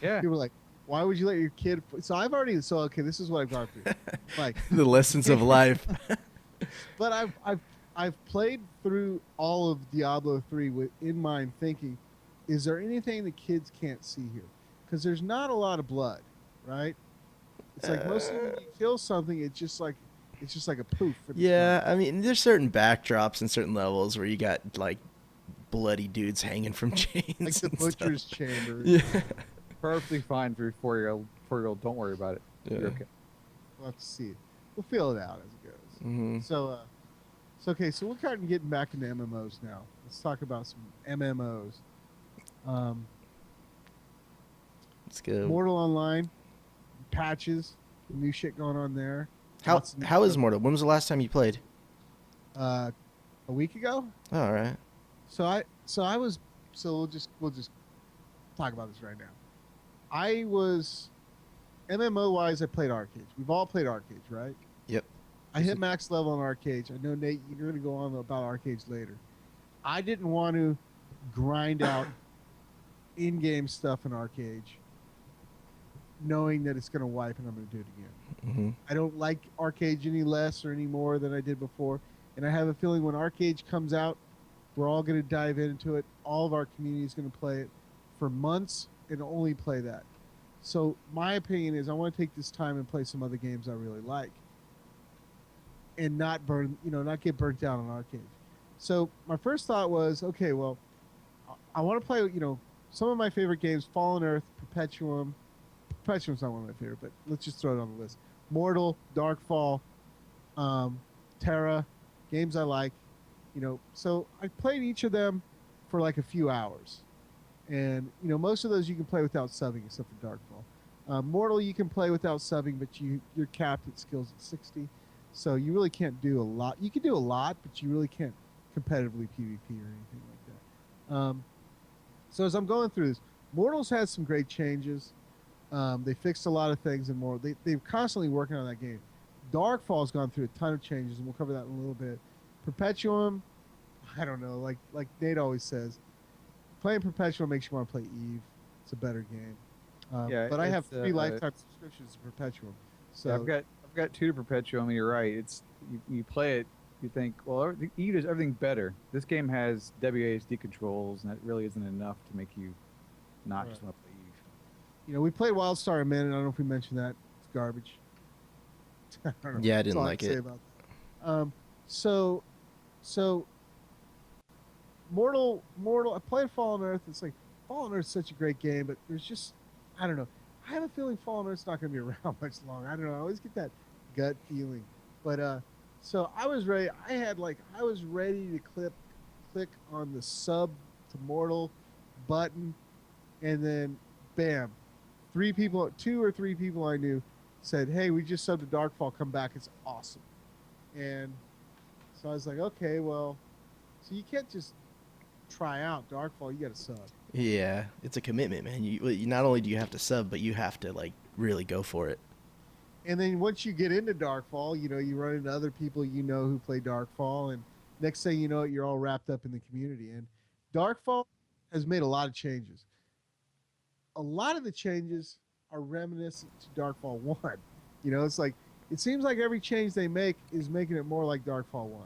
Yeah. People are like, why would you let your kid? So I've already. So okay, this is what I've gone through. Like, The lessons of life. but I've played through all of Diablo 3 with in mind thinking, is there anything the kids can't see here? Because there's not a lot of blood, right? It's like mostly when you kill something, it's just like a poof. and it's Yeah, gone. I mean, there's certain backdrops and certain levels where you got like bloody dudes hanging from chains. Like the and butcher's stuff. chamber. Yeah. Perfectly fine for your 4-year-old. Don't worry about it. Yeah. You're okay. We'll have to see. We'll feel it out as it goes. Mm-hmm. So okay. So we're kind of getting back into MMOs now. Let's talk about some MMOs. Let's go. Mortal Online, patches, new shit going on there. How Lots of new how is stuff. Mortal? When was the last time you played? A week ago? Oh, all right. So we'll just talk about this right now. I was MMO wise. I played Arcades. We've all played Arcades, right? Yep. I hit max level on Arcades. I know Nate, you're going to go on about Arcades later. I didn't want to grind out in-game stuff in Arcades, knowing that it's going to wipe and I'm going to do it again. Mm-hmm. I don't like Arcades any less or any more than I did before, and I have a feeling when Arcades comes out, we're all going to dive into it. All of our community is going to play it for months and only play that. So my opinion is I want to take this time and play some other games I really like, and not get burnt out on Arcades. So my first thought was, okay, well, I want to play, some of my favorite games: Fallen Earth, Perpetuum. Perpetuum's not one of my favorite, but let's just throw it on the list. Mortal, Darkfall, Terra, games I like. So I played each of them for like a few hours, and most of those you can play without subbing, except for Darkfall. Mortal you can play without subbing, but you're capped at skills at 60, so you really can't do a lot. You can do a lot, but you really can't competitively PvP or anything like that. So as I'm going through this, Mortal's had some great changes. They fixed a lot of things in Mortal. They're constantly working on that game. Darkfall's gone through a ton of changes, and we'll cover that in a little bit. Perpetuum, I don't know. Like Nate always says, playing Perpetuum makes you want to play Eve. It's a better game. But I have 3 lifetime subscriptions to Perpetuum. So I've got 2 to Perpetuum. You're right. It's you play it, you think, well, Eve does everything better. This game has WASD controls, and that really isn't enough to make you not just want to play Eve. We played WildStar a minute. I don't know if we mentioned that. It's garbage. I don't know. Yeah, I That's didn't all like can say it. about that. So Mortal. I played Fallen Earth. It's like Fallen Earth's such a great game, but there's just, I don't know. I have a feeling Fallen Earth's not going to be around much longer. I don't know. I always get that gut feeling. But so I was ready. I was ready to click on the sub to Mortal button, and then bam, 2 or 3 people I knew said, "Hey, we just subbed to Darkfall. Come back. It's awesome." And so I was like, "Okay, well, so you can't just try out Darkfall. You got to sub." Yeah, it's a commitment, man. You not only do you have to sub, but you have to like really go for it. And then once you get into Darkfall, you run into other people who play Darkfall, and next thing you know, you're all wrapped up in the community. And Darkfall has made a lot of changes. A lot of the changes are reminiscent to Darkfall 1. It's like it seems like every change they make is making it more like Darkfall 1.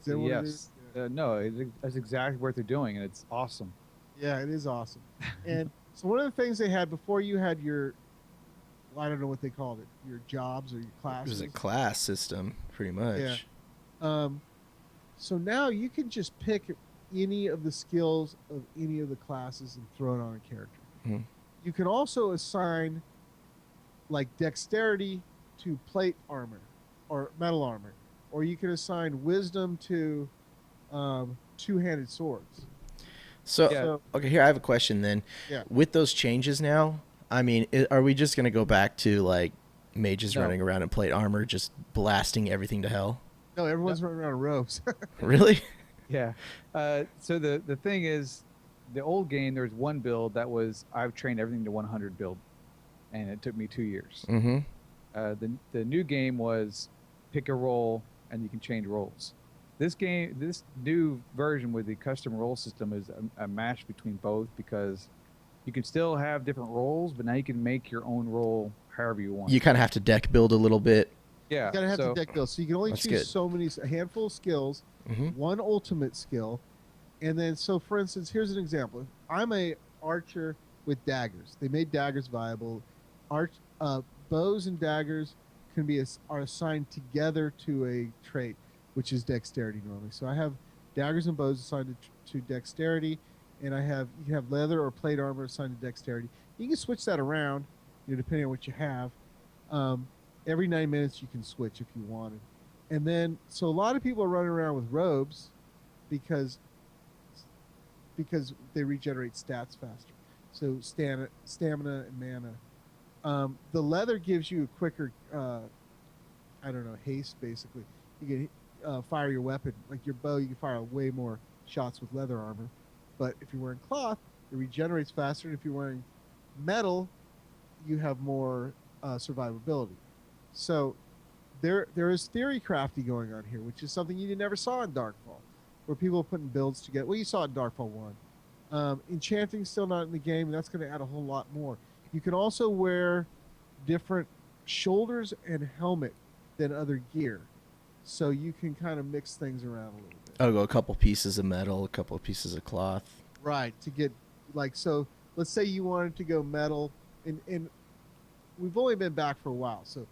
Is that what it is? Yes. No, that's exactly what they're doing, and it's awesome. Yeah, it is awesome. And so one of the things they had before, you had your, I don't know what they called it, your jobs or your It classes. was a class system, pretty much. Yeah. So now you can just pick any of the skills of any of the classes and throw it on a character. Mhm. You can also assign like dexterity to plate armor or metal armor, or you can assign wisdom to two-handed swords. So, Yeah. okay, here I have a question then. Yeah. With those changes now, I mean, are we just gonna go back to like mages No. running around in plate armor, just blasting everything to hell? No, everyone's running around in robes. Really? Yeah. So the thing is, the old game, there was one build that was I've trained everything to 100 build, and it took me 2 years. Mm-hmm. The new game was pick a role and you can change roles. This new version with the custom role system is a mash between both, because you can still have different roles, but now you can make your own role however you want. You kind of have to deck build a little bit. Yeah. You gotta have so, to deck build, so you can only That's choose good. so many, a handful of skills, Mm-hmm. one ultimate skill, and then so for instance, here's an example. I'm a archer with daggers. They made daggers viable. Bows and daggers are assigned together to a trait, which is dexterity normally. So I have daggers and bows assigned to dexterity, and you can have leather or plate armor assigned to dexterity. You can switch that around, depending on what you have. Every 9 minutes you can switch if you wanted. And then, so a lot of people are running around with robes because they regenerate stats faster. So stamina and mana. The leather gives you a quicker, haste basically. You can fire your weapon, like your bow. You can fire way more shots with leather armor. But if you're wearing cloth, it regenerates faster. And if you're wearing metal, you have more survivability. So there is theory crafty going on here, which is something you never saw in Darkfall, where people are putting builds together. Well, you saw it in Darkfall 1. Enchanting's still not in the game, and that's going to add a whole lot more. You can also wear different shoulders and helmet than other gear, so you can kind of mix things around a little bit. Oh, go a couple pieces of metal, a couple of pieces of cloth. Right, to get, so let's say you wanted to go metal, and we've only been back for a while, so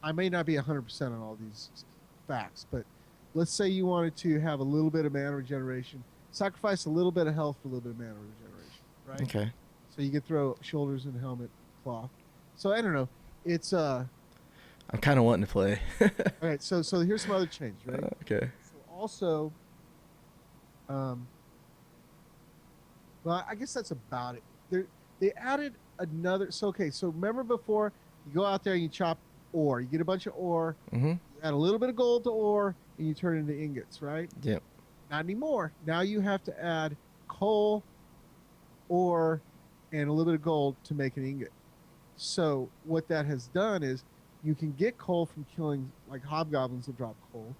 I may not be 100% on all these facts, but let's say you wanted to have a little bit of mana regeneration, sacrifice a little bit of health for a little bit of mana regeneration, right? Okay. So you could throw shoulders and helmet cloth. So I don't know. It's I'm kind of wanting to play. all right. So here's some other changes, right? Okay. So also, well, I guess that's about it. They added another. So okay. So remember before, you go out there and you chop ore. You get a bunch of ore. Mm-hmm. You add a little bit of gold to ore, and you turn it into ingots, right? Yep. Not anymore. Now you have to add coal, ore, and a little bit of gold to make an ingot. So what that has done is you can get coal from killing, like hobgoblins will drop coal,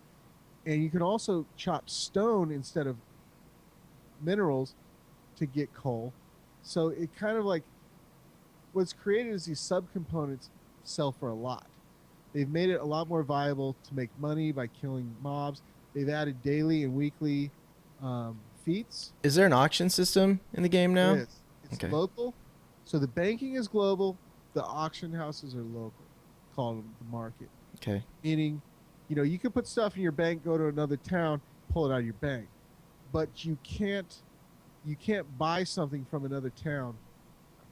and you can also chop stone instead of minerals to get coal. So it kind of like what's created is these subcomponents sell for a lot. They've made it a lot more viable to make money by killing mobs. They've added daily and weekly feats. Is there an auction system in the game now? It is. It's Okay. local. So the banking is global. The auction houses are local. Call them the market. Okay. Meaning, you can put stuff in your bank, go to another town, pull it out of your bank, but you can't buy something from another town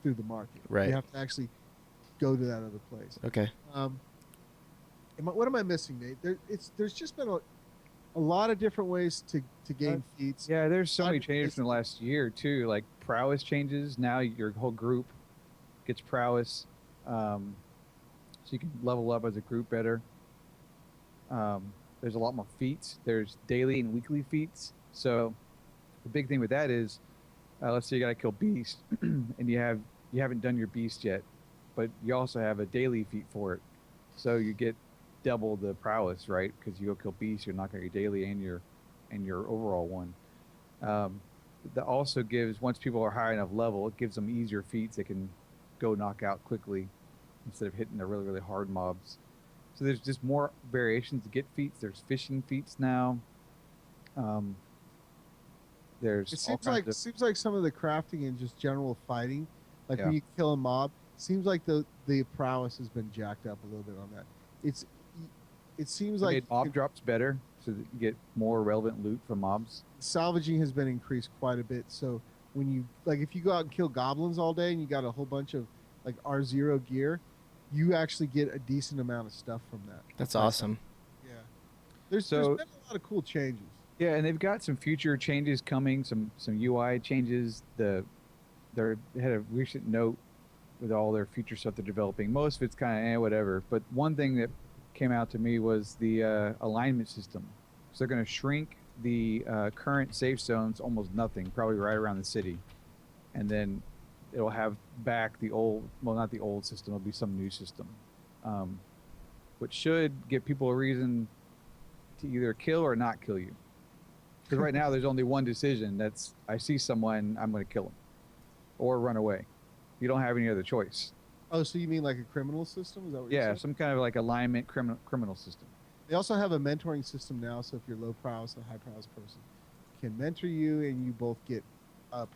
through the market. Right. You have to actually go to that other place. Okay. What am I missing, Nate? There's just been a lot of different ways to gain feats. Yeah, there's so many changes in the last year too. Like prowess changes. Now your whole group gets prowess, so you can level up as a group better. There's a lot more feats. There's daily and weekly feats. So the big thing with that is, let's say you got to kill beast, and you haven't done your beast yet, but you also have a daily feat for it. So you get double the prowess, right? Because you go kill beast, you're knocking your daily and your overall one. That also gives, once people are high enough level, it gives them easier feats they can go knock out quickly instead of hitting the really, really hard mobs. So there's just more variations to get feats. There's fishing feats now. There's It seems like some of the crafting and just general fighting, like when Yeah. you kill a mob, seems like the prowess has been jacked up a little bit on that. It seems They like made mob drops better, so that you get more relevant loot from mobs. salvaging has been increased quite a bit. So when you if you go out and kill goblins all day and you got a whole bunch of like R0 gear, you actually get a decent amount of stuff from that. That's awesome. Yeah. There's been a lot of cool changes. Yeah, and they've got some future changes coming, some UI changes. They had a recent note with all their future stuff they're developing. Most of it's kind of whatever. But one thing that came out to me was the alignment system. So they're going to shrink the current safe zones almost nothing, probably right around the city, and then it'll have back the old, well, not the old system, it'll be some new system, which should give people a reason to either kill or not kill you. Because right now there's only one decision. That's, I see someone, I'm going to kill them or run away. You don't have any other choice. Oh, so you mean like a criminal system? Is that what you're Yeah, saying? some kind of like alignment criminal system. They also have a mentoring system now, so if you're low prowess and high prowess person, can mentor you, and you both get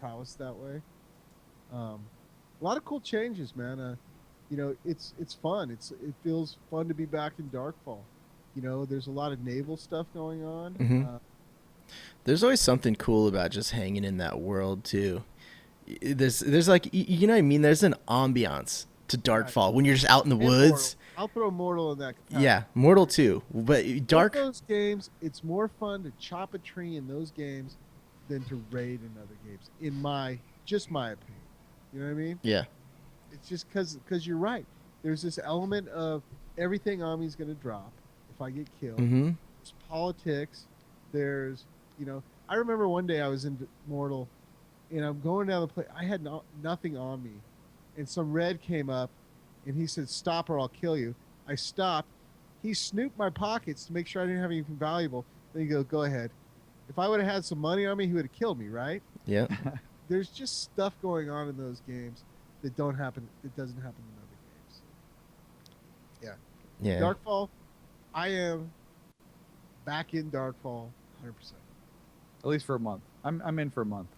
prowess that way. A lot of cool changes, man. You know, it's fun. It feels fun to be back in Darkfall. You know, there's a lot of naval stuff going on. Mhm. There's always something cool about just hanging in that world too. There's like you know what I mean. There's an ambiance to Darkfall when you're just out in the And woods. Mortal. I'll throw Mortal in that capacity. Yeah, Mortal too, but Dark. Both those games, it's more fun to chop a tree in those games than to raid in other games. In my opinion. You know what I mean? Yeah. It's just because you're right. There's this element of everything on me is going to drop if I get killed. Mm-hmm. There's politics. There's, you know, I remember one day I was in Mortal, and I'm going down the place. I had nothing on me, and some red came up, and he said, "Stop or I'll kill you." I stopped. He snooped my pockets to make sure I didn't have anything valuable. Then he goes, "Go ahead." If I would have had some money on me, he would have killed me, right? Yeah. There's just stuff going on in those games that don't happen. It doesn't happen in other games. Yeah. Yeah. Darkfall. I am back in Darkfall, 100%. At least for a month. I'm in for a month.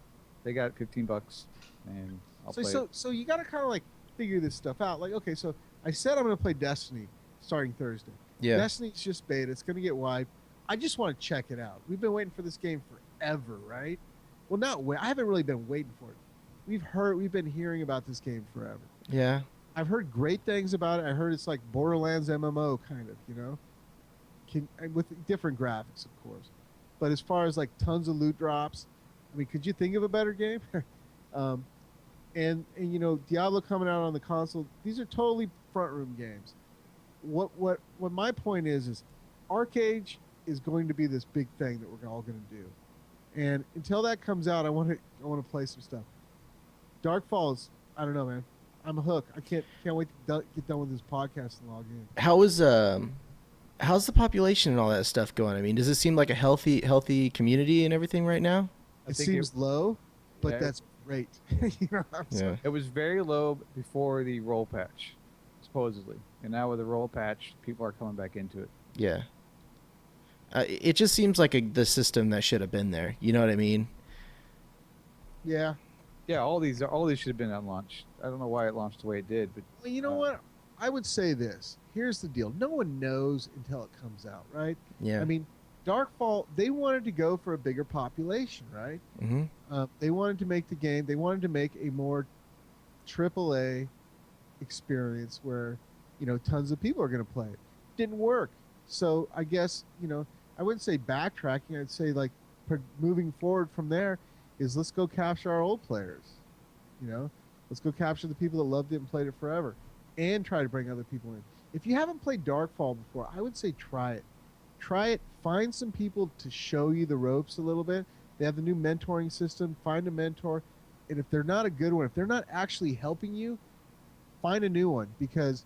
They got $15, and I'll play it. So you got to kind of like figure this stuff out. Like, okay, so I said I'm going to play Destiny starting Thursday. Yeah. Destiny's just beta. It's going to get wide. I just want to check it out. We've been waiting for this game forever, right? Well, I haven't really been waiting for it. We've been hearing about this game forever. Yeah. I've heard great things about it. I heard it's like Borderlands MMO kind of, you know, with different graphics, of course. But as far as like tons of loot drops, I mean, could you think of a better game? And you know, Diablo coming out on the console, these are totally front room games. What my point is Arcade is going to be this big thing that we're all going to do. And until that comes out, I want to play some stuff. Darkfall is, I don't know, man. I'm hooked. I can't wait to get done with this podcast and log in. How's the population and all that stuff going? I mean, does it seem like a healthy community and everything right now? It think seems low, but yeah. that's great. You know what I'm saying? It was very low before the roll patch, supposedly. And now with the roll patch, people are coming back into it. Yeah. It just seems like the system that should have been there. You know what I mean? Yeah. Yeah, all these should have been at launch. I don't know why it launched the way it did, but Well, you know what? I would say this. Here's the deal. No one knows until it comes out, right? Yeah. I mean, Darkfall, they wanted to go for a bigger population, right? Mm-hmm. They wanted to make the game, they wanted to make a more AAA experience where, you know, tons of people are going to play it. Didn't work. So I guess, you know, I wouldn't say backtracking. I'd say like moving forward from there is let's go capture our old players. You know, let's go capture the people that loved it and played it forever and try to bring other people in. If you haven't played Darkfall before, I would say try it. Try it. Find some people to show you the ropes a little bit. They have the new mentoring system. Find a mentor. And if they're not a good one, if they're not actually helping you, find a new one, because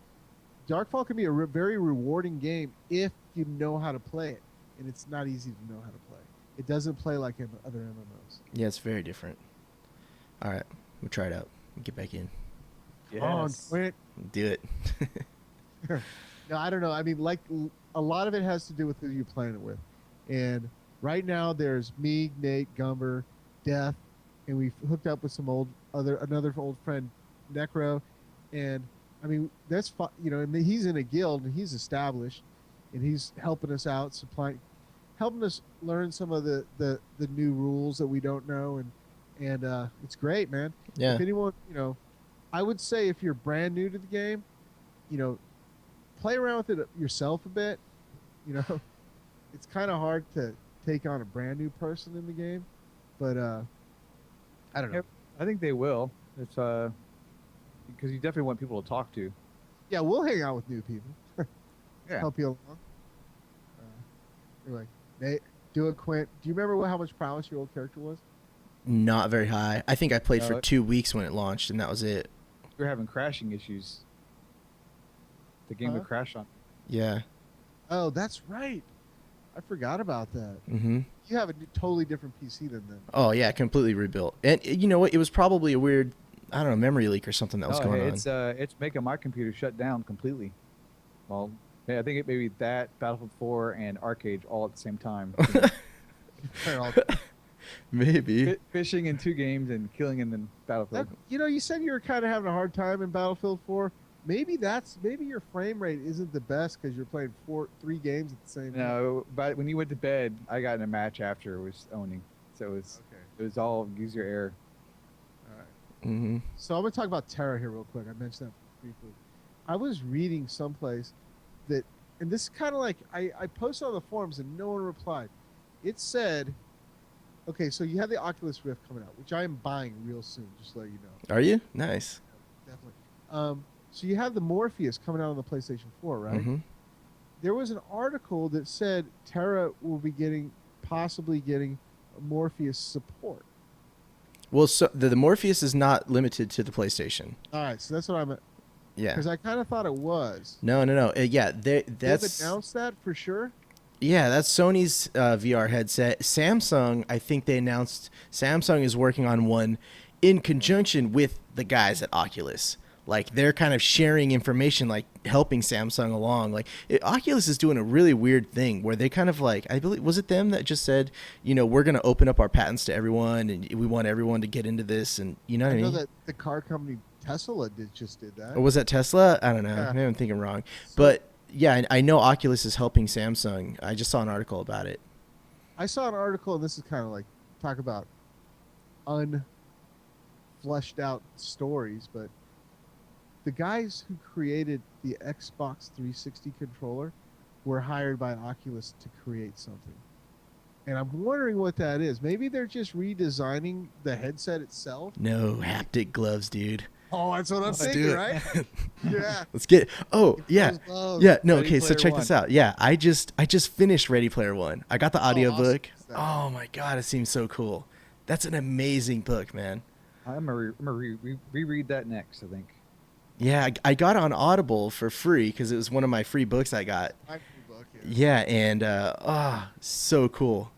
Darkfall can be a very rewarding game if you know how to play it. And it's not easy to know how to play. It doesn't play like other MMOs. Yeah, it's very different. All right, we'll try it out. We'll get back in. yes. On, Quint. Do it. No, I don't know. I mean, like a lot of it has to do with who you're playing it with. And right now there's me, Nate, Gumber, Death, and we've hooked up with some another old friend, Necro. And I mean, that's you know, and he's in a guild and he's established, and he's helping us out, helping us learn some of the new rules that we don't know, and it's great, man. Yeah. If anyone, you know, I would say if you're brand new to the game, you know, play around with it yourself a bit. You know, it's kind of hard to take on a brand new person in the game, but I don't know. I think they will. It's because you definitely want people to talk to. Yeah, we'll hang out with new people. Yeah. Help you along. Anyway, Nate, do a Quint. Do you remember how much prowess your old character was? Not very high. I think I played for No. 2 weeks when it launched, and that was it. We were having crashing issues. The game would crash on. Yeah. Oh, that's right. I forgot about that. Mm-hmm. You have a totally different PC than them. Oh yeah, completely rebuilt. And you know what? It was probably a weird, I don't know, memory leak or something that was going on. It's making my computer shut down completely. Well, yeah, I think it maybe that Battlefield 4 and Arcade all at the same time. Maybe. Fishing in 2 games and killing in the Battlefield. You said you were kind of having a hard time in Battlefield 4. Maybe your frame rate isn't the best because you're playing 3 games at the same time. No, but when you went to bed, I got in a match after it was owning, so it was all user error. All right. Mm-hmm. So I'm gonna talk about Terra here real quick. I mentioned that briefly. I was reading someplace that, and this is kind of like I posted on the forums and no one replied. It said, okay, so you have the Oculus Rift coming out, which I am buying real soon, just to let you know. Are you? Nice. Definitely. So you have the Morpheus coming out on the PlayStation 4, right? Mm-hmm. There was an article that said Terra will be possibly getting Morpheus support. Well, so the Morpheus is not limited to the PlayStation. All right, so that's what I'm. Yeah. Because I kind of thought it was. No. Yeah, They've that's announced that for sure. Yeah, that's Sony's VR headset. Samsung, I think they announced Samsung is working on one in conjunction with the guys at Oculus. Like they're kind of sharing information, like helping Samsung along. Like Oculus is doing a really weird thing where they kind of like, I believe, was it them that just said, we're going to open up our patents to everyone and we want everyone to get into this, and you know what I mean? I know that the car company Tesla just did that. Or was that Tesla? I don't know. Yeah. Maybe I'm thinking wrong. But yeah, I know Oculus is helping Samsung. I just saw an article about it. I saw an article, and this is kind of like talk about unfleshed out stories, but the guys who created the Xbox 360 controller were hired by Oculus to create something. And I'm wondering what that is. Maybe they're just redesigning the headset itself. No, haptic gloves, dude. Oh, that's what I'm Let's thinking, do it. right? Yeah. Let's get. Oh, yeah. Those gloves. Yeah, no, Ready okay, so Player check One. this out. Yeah, I just finished Ready Player One. I got the audiobook. awesome. Oh my god, it seems so cool. That's an amazing book, man. I'm gonna reread that next, I think. Yeah, I got it on Audible for free because it was one of my free books I got. My free book, yeah. Yeah, and so cool.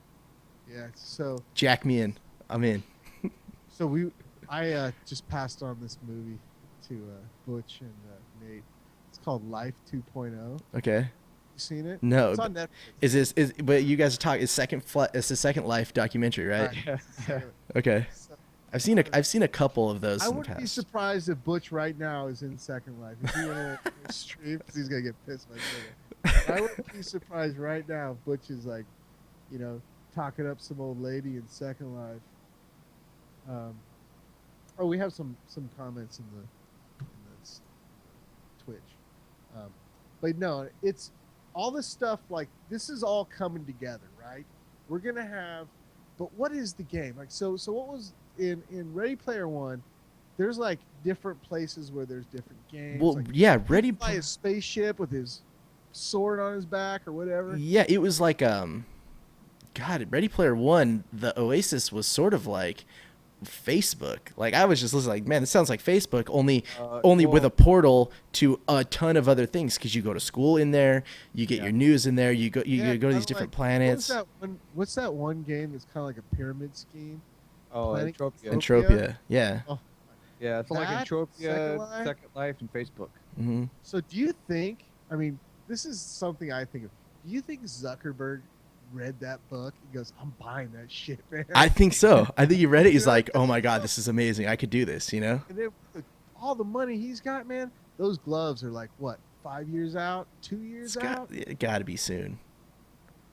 Yeah. So Jack me in. I'm in. I just passed on this movie to Butch and Nate. It's called Life 2.0. Okay. You seen it? No. It's on Netflix. But you guys are talking. It's the Second Life documentary, right? Right. Okay. So, I've seen a couple of those I in the wouldn't be past. surprised if Butch right now is in Second Life. If he went to stream, because he's gonna get pissed by it. I wouldn't be surprised right now if Butch is like, talking up some old lady in Second Life. We have some comments in this Twitch, but no, it's all this stuff. Like this is all coming together, right? We're gonna have, but what is the game like? So what was in Ready Player One? There's like different places where there's different games. Well, like, yeah, he fly a spaceship with his sword on his back or whatever. Yeah, it was like God, Ready Player One, the Oasis was sort of like Facebook. Like I was just listening, like, man, this sounds like Facebook, only with a portal to a ton of other things. Because you go to school in there, you get your news in there, you go to these different planets. What's that one game that's kind of like a pyramid scheme? Oh, Planet Entropia. Entropia, yeah. Oh, Yeah, it's like That, Entropia, Second Life, and Facebook. Mm-hmm. so do you think? I mean, this is something I think of. Do you think Zuckerberg read that book? He goes, "I'm buying that shit, man." I think so. I think he read it. He's like, oh my god, this is amazing. I could do this. And then all the money he's got, man. Those gloves are like what? 5 years out? 2 years out? It got to be soon.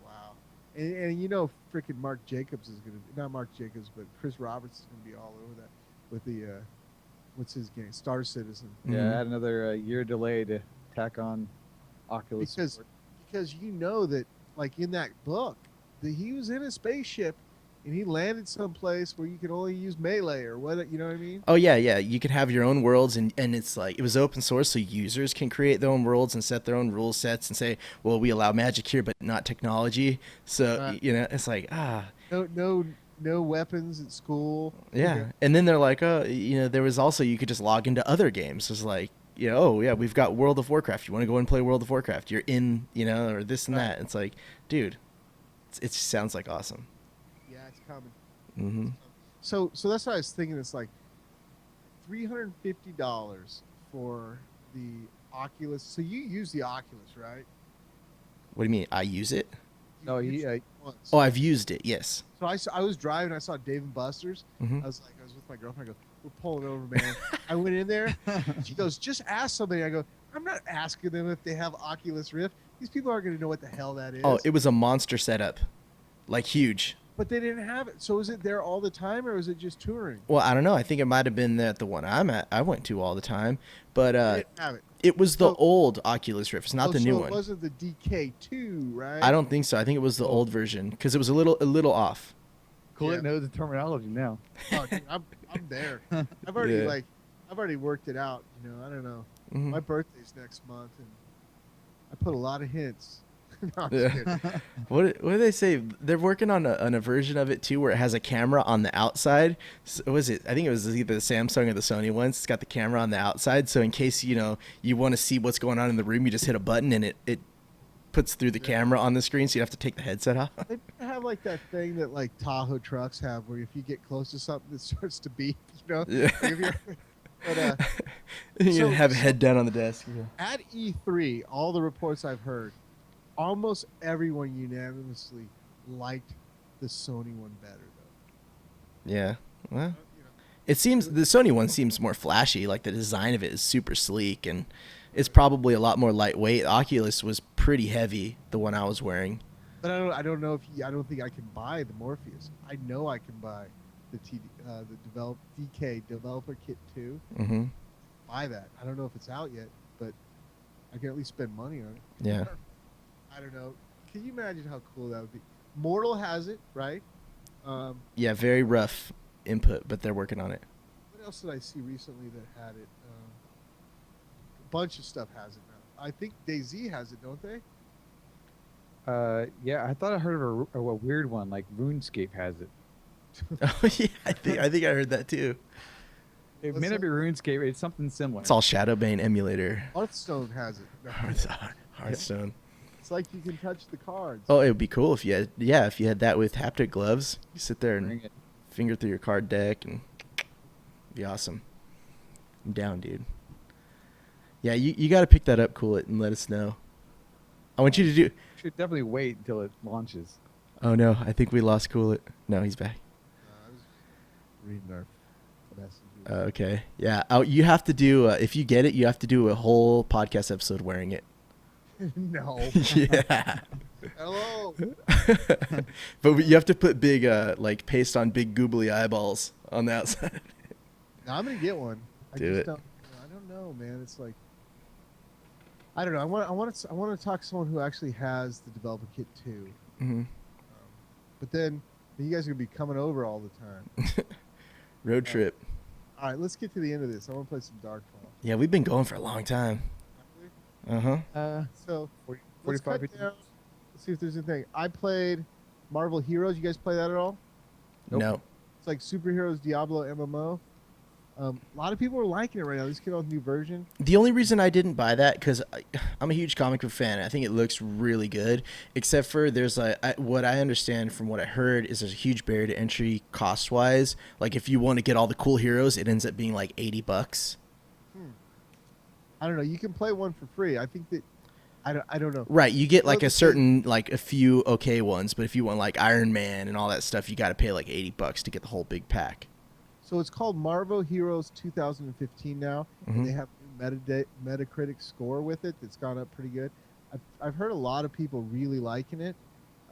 Wow. And freaking Mark Jacobs is gonna not Mark Jacobs, but Chris Roberts is gonna be all over that with the what's his game? Star Citizen. Yeah, Mhm. add another year delay to tack on Oculus. Because you know that like in that book that he was in a spaceship and he landed someplace where you could only use melee or what, you know what I mean? Oh yeah, yeah. You could have your own worlds, and it's like it was open source, so users can create their own worlds and set their own rule sets and say, well, we allow magic here, but not technology. So you know, it's like No weapons at school. yeah. And then they're like, oh, you know, there was also you could just log into other games. It's like, you know, oh yeah, we've got World of Warcraft. You want to go and play World of Warcraft? You're in, you know, or this and Right. that. It's like, dude, it sounds like awesome. Yeah, it's coming. Mm-hmm. So that's what I was thinking. It's like $350 for the Oculus. So you use the Oculus, right? What do you mean? I use it? No, used he. it once. Oh, I've used it. Yes. So I was driving. I saw Dave and Buster's. Mhm. I was with my girlfriend. I go, we're pulling over, man. I went in there. She goes, just ask somebody. I go, I'm not asking them if they have Oculus Rift. These people aren't going to know what the hell that is. Oh, it was a monster setup, like huge. But they didn't have it. So is it there all the time, or is it just touring? Well, I don't know. I think it might have been at the one I'm at. I went to all the time, but They didn't have it. it was the So- old Oculus Rift. It's not the so new it one. wasn't the DK2, right? I don't think so. I think it was the Oh. old version because it was a little off. Cool. Yeah. It knows the terminology now. Oh, dude, I'm there. I've already Yeah. I've already worked it out. You know, I don't know. Mhm. My birthday's next month, and I put a lot of hints. No, I'm Yeah. just kidding. What do they say? They're working on a version of it too, where it has a camera on the outside. So, was it? I think it was either the Samsung or the Sony ones. It's got the camera on the outside, so in case you know you want to see what's going on in the room, you just hit a button and it puts through the camera on the screen, so you have to take the headset off. They have like that thing that like Tahoe trucks have, where if you get close to something, it starts to beep. You know. Yeah. Like if you're- but You So- have a head down on the desk. Yeah. at E3, all the reports I've heard, almost everyone unanimously liked the Sony one better, though. Yeah. Well, You know, it seems the Sony one seems more flashy. Like the design of it is super sleek and it's probably a lot more lightweight. Oculus was pretty heavy, the one I was wearing. but I don't know if I don't think I can buy the Morpheus. I know I can buy the DK Developer Kit 2. Mm-hmm. Buy that. I don't know if it's out yet, but I can at least spend money on it. Yeah. I don't know. Can you imagine how cool that would be? Mortal has it, right? Yeah, very rough input, but they're working on it. What else did I see recently that had it? A bunch of stuff has it now. I think DayZ has it, don't they? Yeah, I thought I heard of a weird one like RuneScape has it. Oh yeah, I think I heard that too. It What's may not that? be RuneScape. It's something similar. It's all Shadowbane emulator. Hearthstone has it. No. Hearthstone. It's like you can touch the cards. Oh, it would be cool if you had that with haptic gloves. You sit there Bring and it. finger through your card deck and be awesome. I'm down, dude. Yeah, you got to pick that up, Cool It, and let us know. I want you to do. Should definitely wait until it launches. Oh no, I think we lost Cool It. No, he's back. I was reading our messages. Okay. Yeah. Oh, you have to do. If you get it, you have to do a whole podcast episode wearing it. No. Yeah. Hello. But you have to put big, like paste on big googly eyeballs on the outside. No, I'm gonna get one. I Do just it. don't. I don't know, man. It's like I don't know. I want to talk to someone who actually has the developer kit too. Hmm. But then you guys are gonna be coming over all the time. Road trip. All right, let's get to the end of this. I want to play some Darkfall. Yeah, we've been going for a long time. Uh huh. So 40, let's 45 cut 50 down. Let's see if there's anything. I played Marvel Heroes. You guys play that at all? Nope. No. It's like superheroes Diablo MMO. A lot of people are liking it right now. They just came out with a new version. The only reason I didn't buy that because I'm a huge comic book fan. I think it looks really good. Except for there's what I understand from what I heard is there's a huge barrier to entry cost wise. Like if you want to get all the cool heroes, it ends up being like $80. I don't know. You can play one for free. I think that I don't know. Right, you get Well, like the a certain like a few okay ones, but if you want like Iron Man and all that stuff, you got to pay like $80 to get the whole big pack. So it's called Marvel Heroes 2015 now, Mhm. and they have a new Metacritic score with it that's gone up pretty good. I've heard a lot of people really liking it.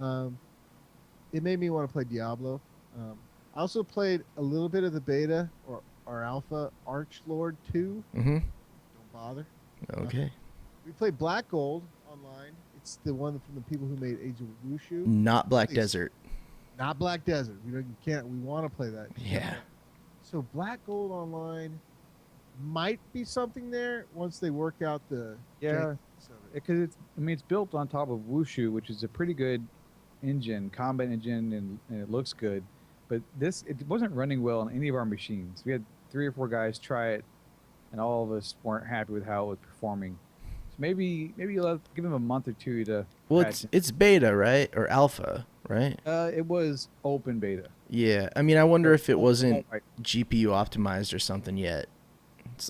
It made me want to play Diablo. I also played a little bit of the beta or alpha Archlord 2. Mm-hmm. Don't bother. Okay. We played Black Gold online. It's the one from the people who made Age of Wushu. Not Black Please. Desert. not Black Desert. You can't. We want to play that. Yeah. So Black Gold Online might be something there once they work out the Yeah, jankiness of it. because it's built on top of Wushu, which is a pretty good engine, combat engine, and it looks good. But it wasn't running well on any of our machines. We had 3 or 4 guys try it, and all of us weren't happy with how it was performing. So maybe you'll give them a month or 2 to. Well, patch it. it's beta, right? Or alpha, right? It was open beta. Yeah. I mean, I wonder if it Oh, wasn't right. GPU optimized or something yet.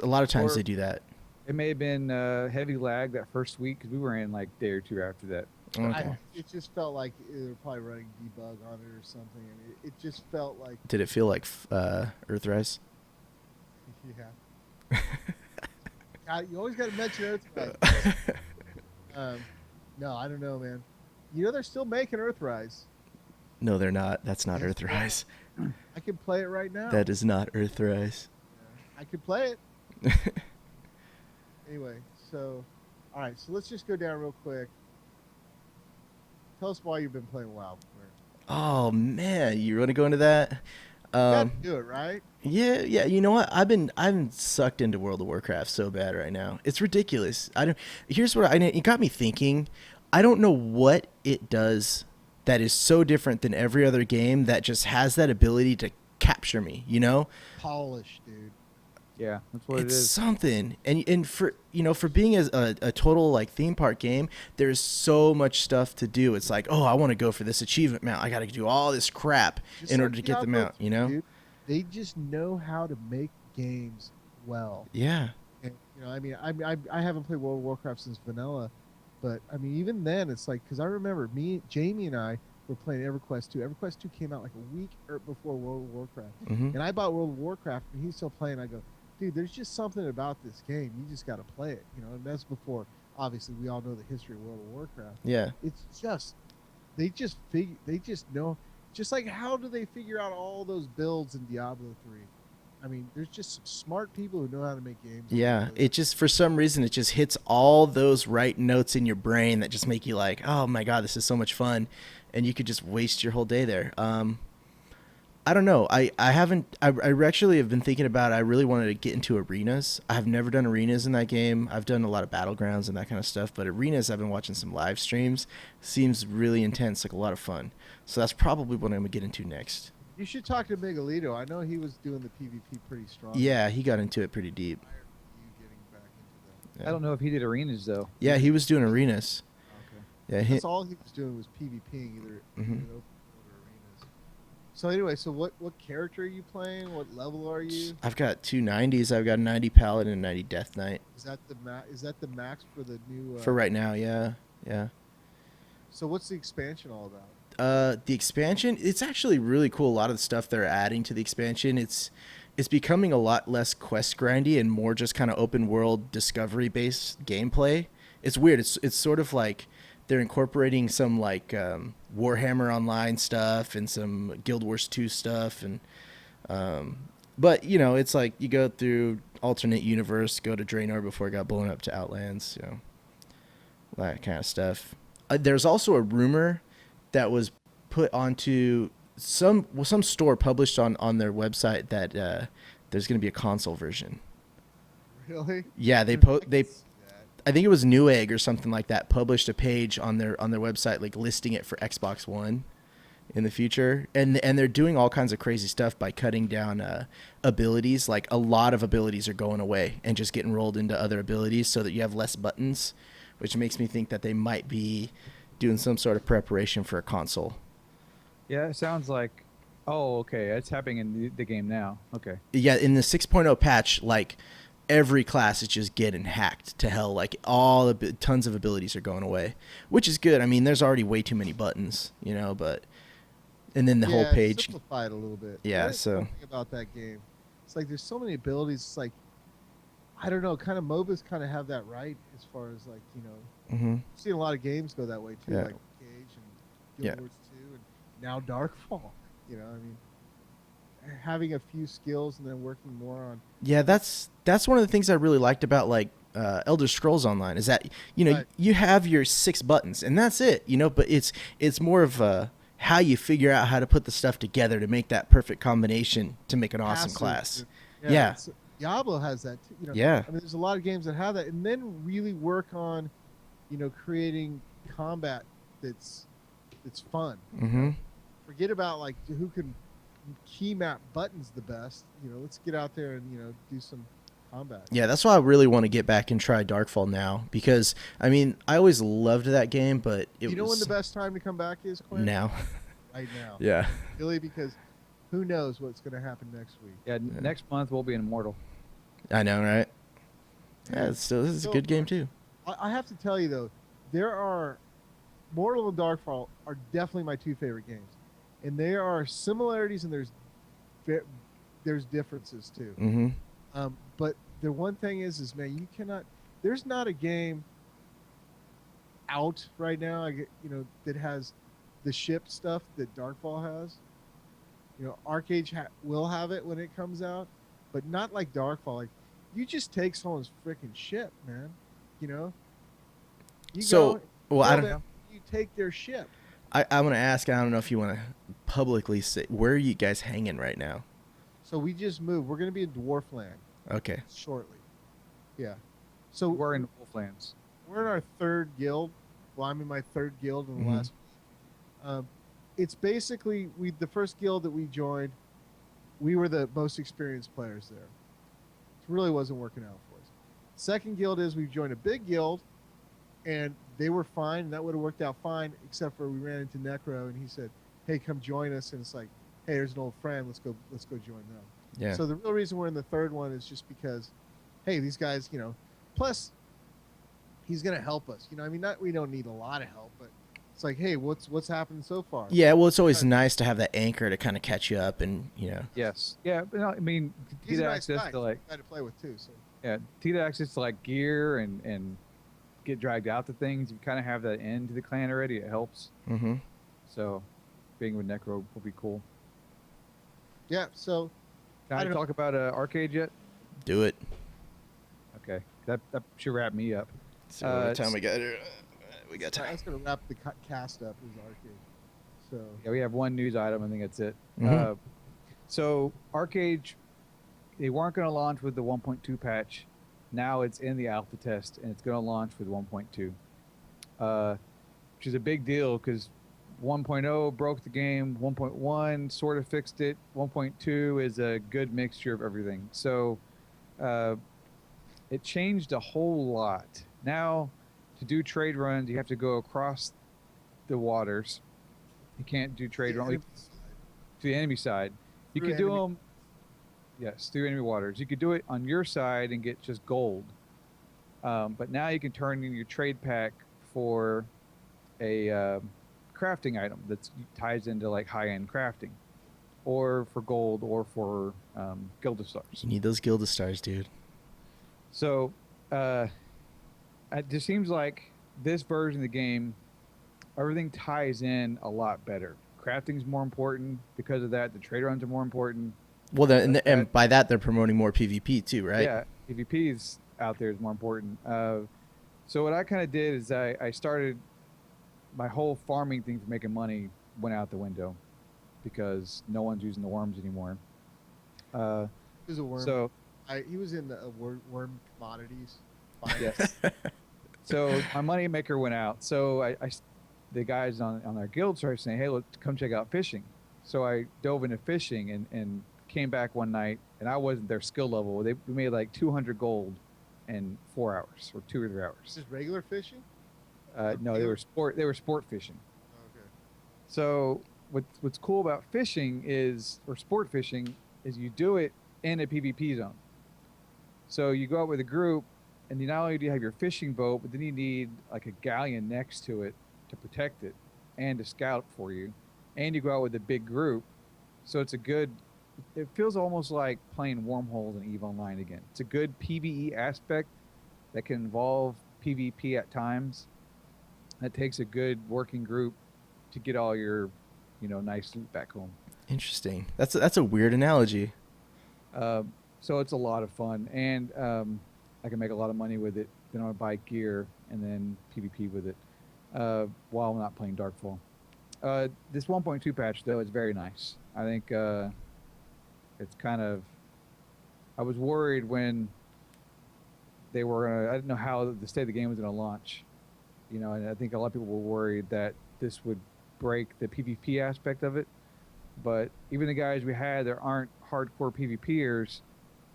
A lot of times Or- they do that. It may have been heavy lag that first week because we were in like day or 2 after that. Okay. It just felt like they were probably running debug on it or something. And it just felt like, Did it feel like Earthrise? yeah. God, you always got to mention Earthrise. No, I don't know, man. They're still making Earthrise. No, they're not. That's not Yes, Earthrise. I can play it right now. That is not Earthrise. I could play it. Anyway, so, all right, so let's just go down real quick. Tell us why you've been playing WoW. Oh man, you want to go into that? You gotta do it, right? Yeah. You know what? I'm sucked into World of Warcraft so bad right now. It's ridiculous. Here's what it got me thinking. I don't know what it does that is so different than every other game that just has that ability to capture me. You know? Polish, dude. Yeah, that's what It's it is. something, and for being a total like theme park game, there's so much stuff to do. It's like, oh, I want to go for this achievement mount. I got to do all this crap Just in like order to get the Diablo mount. 2, You know? dude. They just know how to make games well. Yeah. And, I mean, I haven't played World of Warcraft since vanilla, but I mean, even then, it's like, because I remember Jamie and I were playing EverQuest 2. EverQuest 2 came out like a week before World of Warcraft, Hmm. and I bought World of Warcraft, and he's still playing. I go, dude, there's just something about this game. You just got to play it, and that's before. Obviously, we all know the history of World of Warcraft. Yeah. It's just, they just know. Just like, how do they figure out all those builds in Diablo 3? I mean, there's just some smart people who know how to make games. Yeah, it just for some reason it just hits all those right notes in your brain that just make you like, oh my god, this is so much fun, and you could just waste your whole day there. I don't know. I actually have been thinking about it. I really wanted to get into arenas. I have never done arenas in that game. I've done a lot of battlegrounds and that kind of stuff, but arenas, I've been watching some live streams. Seems really intense, like a lot of fun. So that's probably what I'm gonna get into next. You should talk to Megalito. I know he was doing the PvP pretty strong. Yeah, he got into it pretty deep. Prior to you getting back into that. Yeah. I don't know if he did arenas though. Yeah, he was doing arenas. Okay. Yeah, he, That's all he was doing was PvPing, either Mhm. open world or arenas. So anyway, so what character are you playing? What level are you? I've got two 90s. I've got a 90 Paladin and a 90 Death Knight. Is that the max for the new? For right now, yeah. So what's the expansion all about? The expansion, it's actually really cool. A lot of the stuff they're adding to the expansion, it's becoming a lot less quest grindy and more just kind of open world discovery based gameplay. It's weird. It's sort of like they're incorporating some like Warhammer Online stuff and some Guild Wars 2 stuff, and but it's like you go through alternate universe, go to Draenor before it got blown up to Outlands, that kind of stuff. There's also a rumor that was put onto some store published on their website that there's going to be a console version. Really? Yeah, they I can they see that. I think it was Newegg or something like that published a page on their website like listing it for Xbox One in the future, and they're doing all kinds of crazy stuff by cutting down abilities. Like a lot of abilities are going away and just getting rolled into other abilities so that you have less buttons, which makes me think that they might be doing some sort of preparation for a console. Yeah, it sounds like. Oh, okay. It's happening in the game now. Okay. Yeah, in the 6.0 patch, like every class is just getting hacked to hell. Like tons of abilities are going away, which is good. I mean, there's already way too many buttons, but and then the whole page. Simplify it a little bit. Yeah, That is so- one thing about that game, it's like there's so many abilities. It's like, I don't know, kind of MOBAs kind of have that right as far as like Mm-hmm. I've seen a lot of games go that way too, Yeah. like Cage and Guild Yeah. Wars 2 and now Darkfall. I mean, having a few skills and then working more on. Yeah, that's one of the things I really liked about like Elder Scrolls Online is that Right. you have your 6 buttons and that's it. But it's more of how you figure out how to put the stuff together to make that perfect combination to make an awesome Passive, class. dude. Yeah. it's- Diablo has that too. Yeah. I mean, there's a lot of games that have that, and then really work on, creating combat that's fun. Mm-hmm. Forget about like who can key map buttons the best. Let's get out there and do some combat. Yeah, that's why I really want to get back and try Darkfall now, because I mean I always loved that game, but it You know was when the best time to come back is, Quinn? now. Right now. Yeah. Really, because who knows what's going to happen next week? Yeah, next month we'll be in Immortal. I know, right? Yeah, this is a good game too. I have to tell you though, there are Mortal and Darkfall are definitely my two favorite games, and there are similarities and there's differences too. Mm-hmm. But the one thing is man, you cannot. There's not a game out right now, that has the ship stuff that Darkfall has. Arcade will have it when it comes out, but not like Darkfall. Like, you just take someone's freaking ship, man. You So, go, well, I tell don't. them you take their ship. I want to ask. I don't know if you want to publicly say where are you guys hanging right now. So we just moved. We're going to be in Dwarfland Okay. shortly. Yeah. So We're in Wolflands. we're in our third guild. Well, I'm in my third guild in the Mhm. last. It's basically the first guild that we joined. We were the most experienced players there. It really wasn't working out for us. Second guild is we joined a big guild, and they were fine, and that would have worked out fine, except for we ran into Necro, and he said, "Hey, come join us." And it's like, "Hey, there's an old friend. Let's go join them." Yeah. So the real reason we're in the third one is just because, hey, these guys, plus he's gonna help us. I mean, we don't need a lot of help, but it's like, hey, what's happened so far? Yeah. Well, it's always nice to have that anchor to kind of catch you up, and Yes. Yeah, but no, I mean, to He's a get nice access guy. to like He's a guy to play with too. So to get access to like gear and get dragged out to things, you kind of have that end to the clan already. It helps. Mm-hmm. So being with Necro will be cool. yeah, so Can I I don't know. talk about Arcade yet? Do it. Okay, that should wrap me up. So what time we got here? We got that's time. gonna wrap the cast up with Arcade. So Yeah, we have one news item. I think that's it. Mhm. So Arcade, they weren't going to launch with the 1.2 patch. Now it's in the alpha test, and it's going to launch with 1.2, which is a big deal because 1.0 broke the game. 1.1 sort of fixed it. 1.2 is a good mixture of everything. So it changed a whole lot. Now, to do trade runs, you have to go across the waters. You can't do trade runs to the enemy side. You Through could do enemy- them, yes, through enemy waters. You could do it on your side and get just gold. But now you can turn in your trade pack for a crafting item that ties into like high-end crafting, or for gold, or for Gilda stars. You need those Gilda stars, dude. So it just seems like this version of the game, everything ties in a lot better. Crafting's more important because of that. The trade runs are more important. Well, and by that they're promoting more PvP too, right? Yeah, PvP's out there is more important. So what I kind of did is I started my whole farming thing for making money went out the window because no one's using the worms anymore. he was a worm. So he was in the worm commodities. yes. So my money maker went out. So the guys on our guild started saying, "Hey, let's come check out fishing." So I dove into fishing and came back one night, and I wasn't their skill level. We made like 200 gold in 4 hours or 2 or 3 hours. Just regular fishing. No, they were sport fishing. Okay. So what's cool about fishing is, or sport fishing, is you do it in a PvP zone. So you go out with a group, and you not only do you have your fishing boat, but then you need like a galleon next to it to protect it and to scout for you, and you go out with a big group. So it's it feels almost like playing Wormholes in EVE Online again. It's a good PvE aspect that can involve PvP at times. That takes a good working group to get all your, nice loot back home. Interesting. That's a weird analogy. So it's a lot of fun, and I can make a lot of money with it. Then I buy gear and then PvP with it while I'm not playing Darkfall. This 1.2 patch though is very nice. I think it's kind of. I was worried when they were gonna. I didn't know how the state of the game was gonna launch. You know, and I think a lot of people were worried that this would break the PvP aspect of it. But even the guys we had that aren't hardcore PvPers,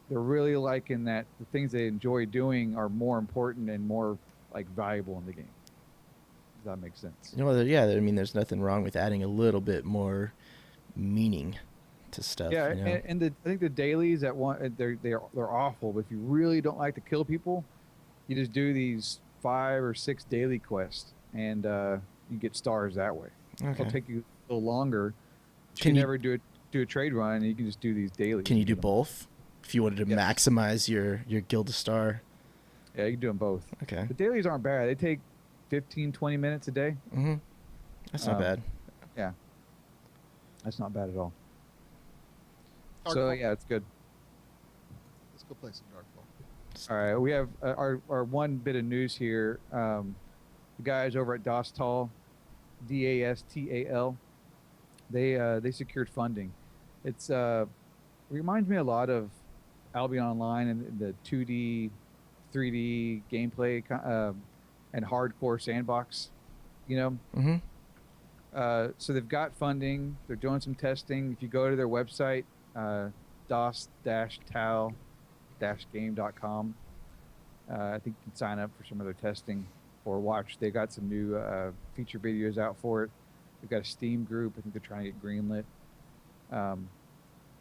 they're really liking that the things they enjoy doing are more important and more like valuable in the game. Does that make sense? You know, yeah, I mean, there's nothing wrong with adding a little bit more meaning to stuff. Yeah, You know? and I think the dailies at one they're awful. But if you really don't like to kill people, you just do these 5 or 6 daily quests, and you get stars that way. Okay. It'll take you a little longer. But Can you you- never do a trade run, and you can just do these dailies. Can you and do get 'em. both? If you wanted to Yes. maximize your Guild Star. Yeah, you can do them both. Okay. The dailies aren't bad. They take 15, 20 minutes a day. Mm-hmm. That's not bad. Yeah, that's not bad at all. Dark So Hole. yeah, it's good. Let's go play some Dark Hole. All right, we have our one bit of news here. The guys over at Dostal, DASTAL, they secured funding. It's reminds me a lot of Albion Online and the 2D, 3D gameplay and hardcore sandbox. You know, Mm-hmm. so they've got funding. They're doing some testing. If you go to their website, dos-tal-game.com, I think you can sign up for some of their testing or watch. They got some new feature videos out for it. They've got a Steam group. I think they're trying to get greenlit.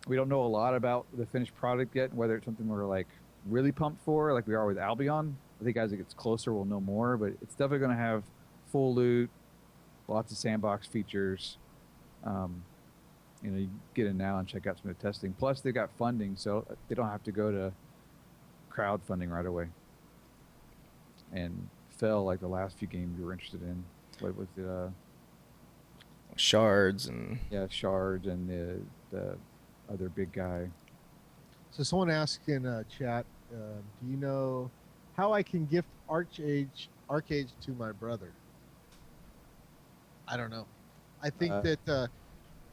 We don't know a lot about the finished product yet, whether it's something we're like really pumped for, like we are with Albion. I think as it gets closer, we'll know more. But it's definitely going to have full loot, lots of sandbox features. You know, you can get in now and check out some of the testing. Plus, they got funding, so they don't have to go to crowdfunding right away. And fell like the last few games you were interested in. What was it? Shards and Yeah, Shards and the other big guy. So someone asked in chat, do you know how I can gift Arcage to my brother? I don't know. I think that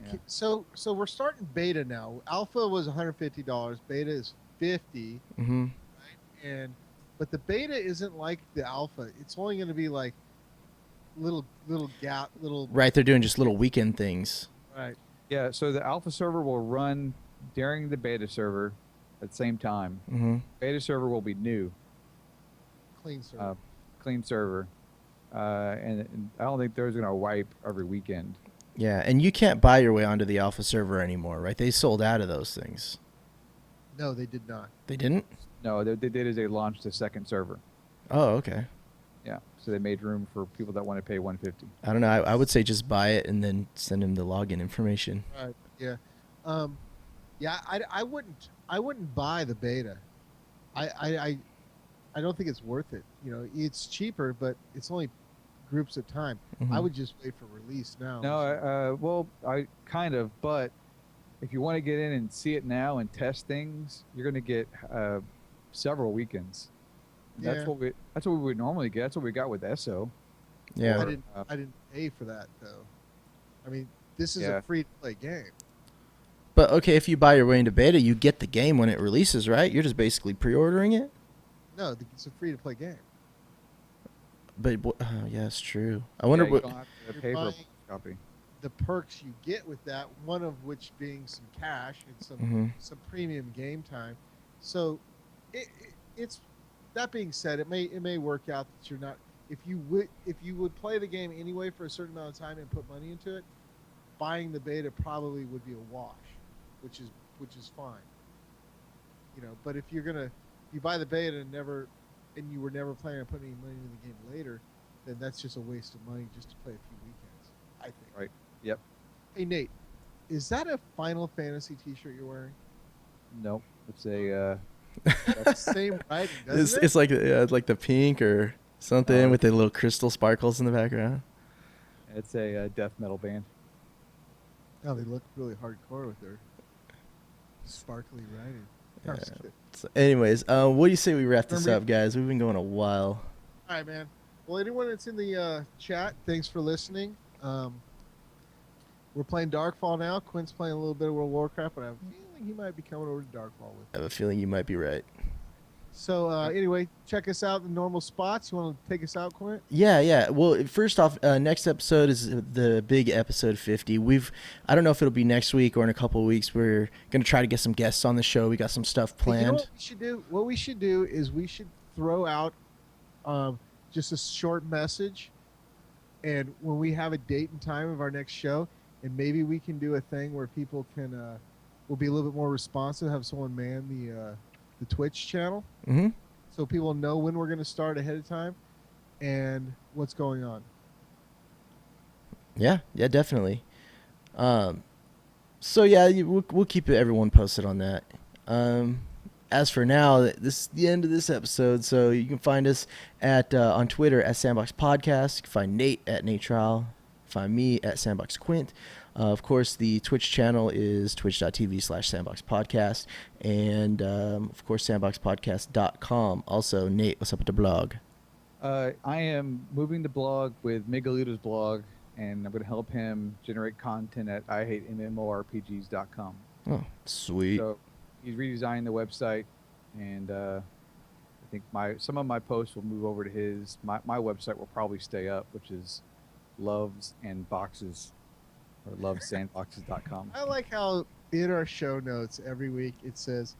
Yeah. so we're starting beta now. Alpha was $150. Beta is $50, mm-hmm. but the beta isn't like the alpha. It's only going to be like little gap, little Right, they're doing just little weekend things. right. Yeah, so the alpha server will run during the beta server at the same time. Mm-hmm. Beta server will be new, Clean server. clean server. And I don't think they're going to wipe every weekend. Yeah, and you can't buy your way onto the alpha server anymore, right? They sold out of those things. No, they did not. They didn't? No, they did is they launched a second server. Oh, okay. Yeah, so they made room for people that want to pay $150. I don't know. I would say just buy it and then send him the login information. Right. Yeah. Yeah. I wouldn't buy the beta. I don't think it's worth it. You know, it's cheaper, but it's only groups at time. Mhm. I would just wait for release now. No, well, I kind of, but if you want to get in and see it now and test things, you're going to get several weekends. That's Yeah. what we would normally get. That's what we got with ESO. Yeah. I didn't pay for that though. I mean, this is Yeah. a free to play game. But okay, if you buy your way into beta, you get the game when it releases, right? You're just basically pre-ordering it. No, it's a free to play game. But yeah, it's true. I wonder you what. don't have to You're pay for a buying- copy. The perks you get with that, one of which being some cash and Mhm. some premium game time. So, it's that being said, it may work out that you're not if you would play the game anyway for a certain amount of time and put money into it, buying the beta probably would be a wash, which is fine. You know, but if you buy the beta and you were never planning on putting any money into the game later, then that's just a waste of money just to play a few weekends, I think. Right. Yep. Hey Nate, is that a Final Fantasy T-shirt you're wearing? Nope. It's a That's the same writing, doesn't it? It's like the pink or something with the little crystal sparkles in the background. it's a death metal band. Oh, they look really hardcore with their sparkly writing. Yeah. I'm just kidding. So anyways, what do you say we wrap this Remember- up, guys? We've been going a while. All right, man. Well, anyone that's in the chat, thanks for listening. we're playing Darkfall now. Quinn's playing a little bit of World of Warcraft, but I have a feeling he might be coming over to Darkfall with. I have a feeling you might be right. So anyway, check us out in the normal spots. You want to take us out, Quinn? Yeah. Well, first off, next episode is the big episode 50. I don't know if it'll be next week or in a couple of weeks. We're gonna try to get some guests on the show. We got some stuff planned. Hey, you know what we should do? What we should do is we should throw out just a short message, and when we have a date and time of our next show, and maybe we can do a thing where people can will be a little bit more responsive. Have someone man the Twitch channel, so people know when we're going to start ahead of time and what's going on. Yeah, definitely. So yeah, we'll keep everyone posted on that. As for now, this is the end of this episode. So you can find us at on Twitter at Sandbox Podcast. You can find Nate at Nate Trial. Find me at Sandbox Quint. Of course, the Twitch channel is twitch.tv/Sandbox Podcast. And, of course, sandboxpodcast.com. Also, Nate, what's up with the blog? I am moving the blog with Megaluda's blog, and I'm going to help him generate content at IHateMMORPGs.com. Oh, sweet. So he's redesigning the website, and I think some of my posts will move over to his. My website will probably stay up, which is Loves and Boxes, or lovesandboxes.com. I like how in our show notes every week it says,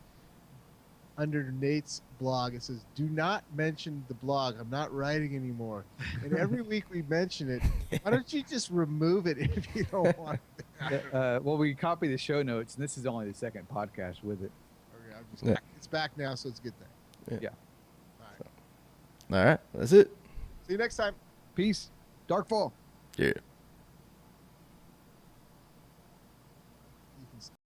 under Nate's blog, it says, do not mention the blog. I'm not writing anymore. And every week we mention it. Why don't you just remove it if you don't want it? Well, we copy the show notes, and this is only the second podcast with it. Okay, I'm just back. It's back now, so it's a good thing. Yeah. All right. All right, that's it. See you next time. Peace. Darkfall. Yeah.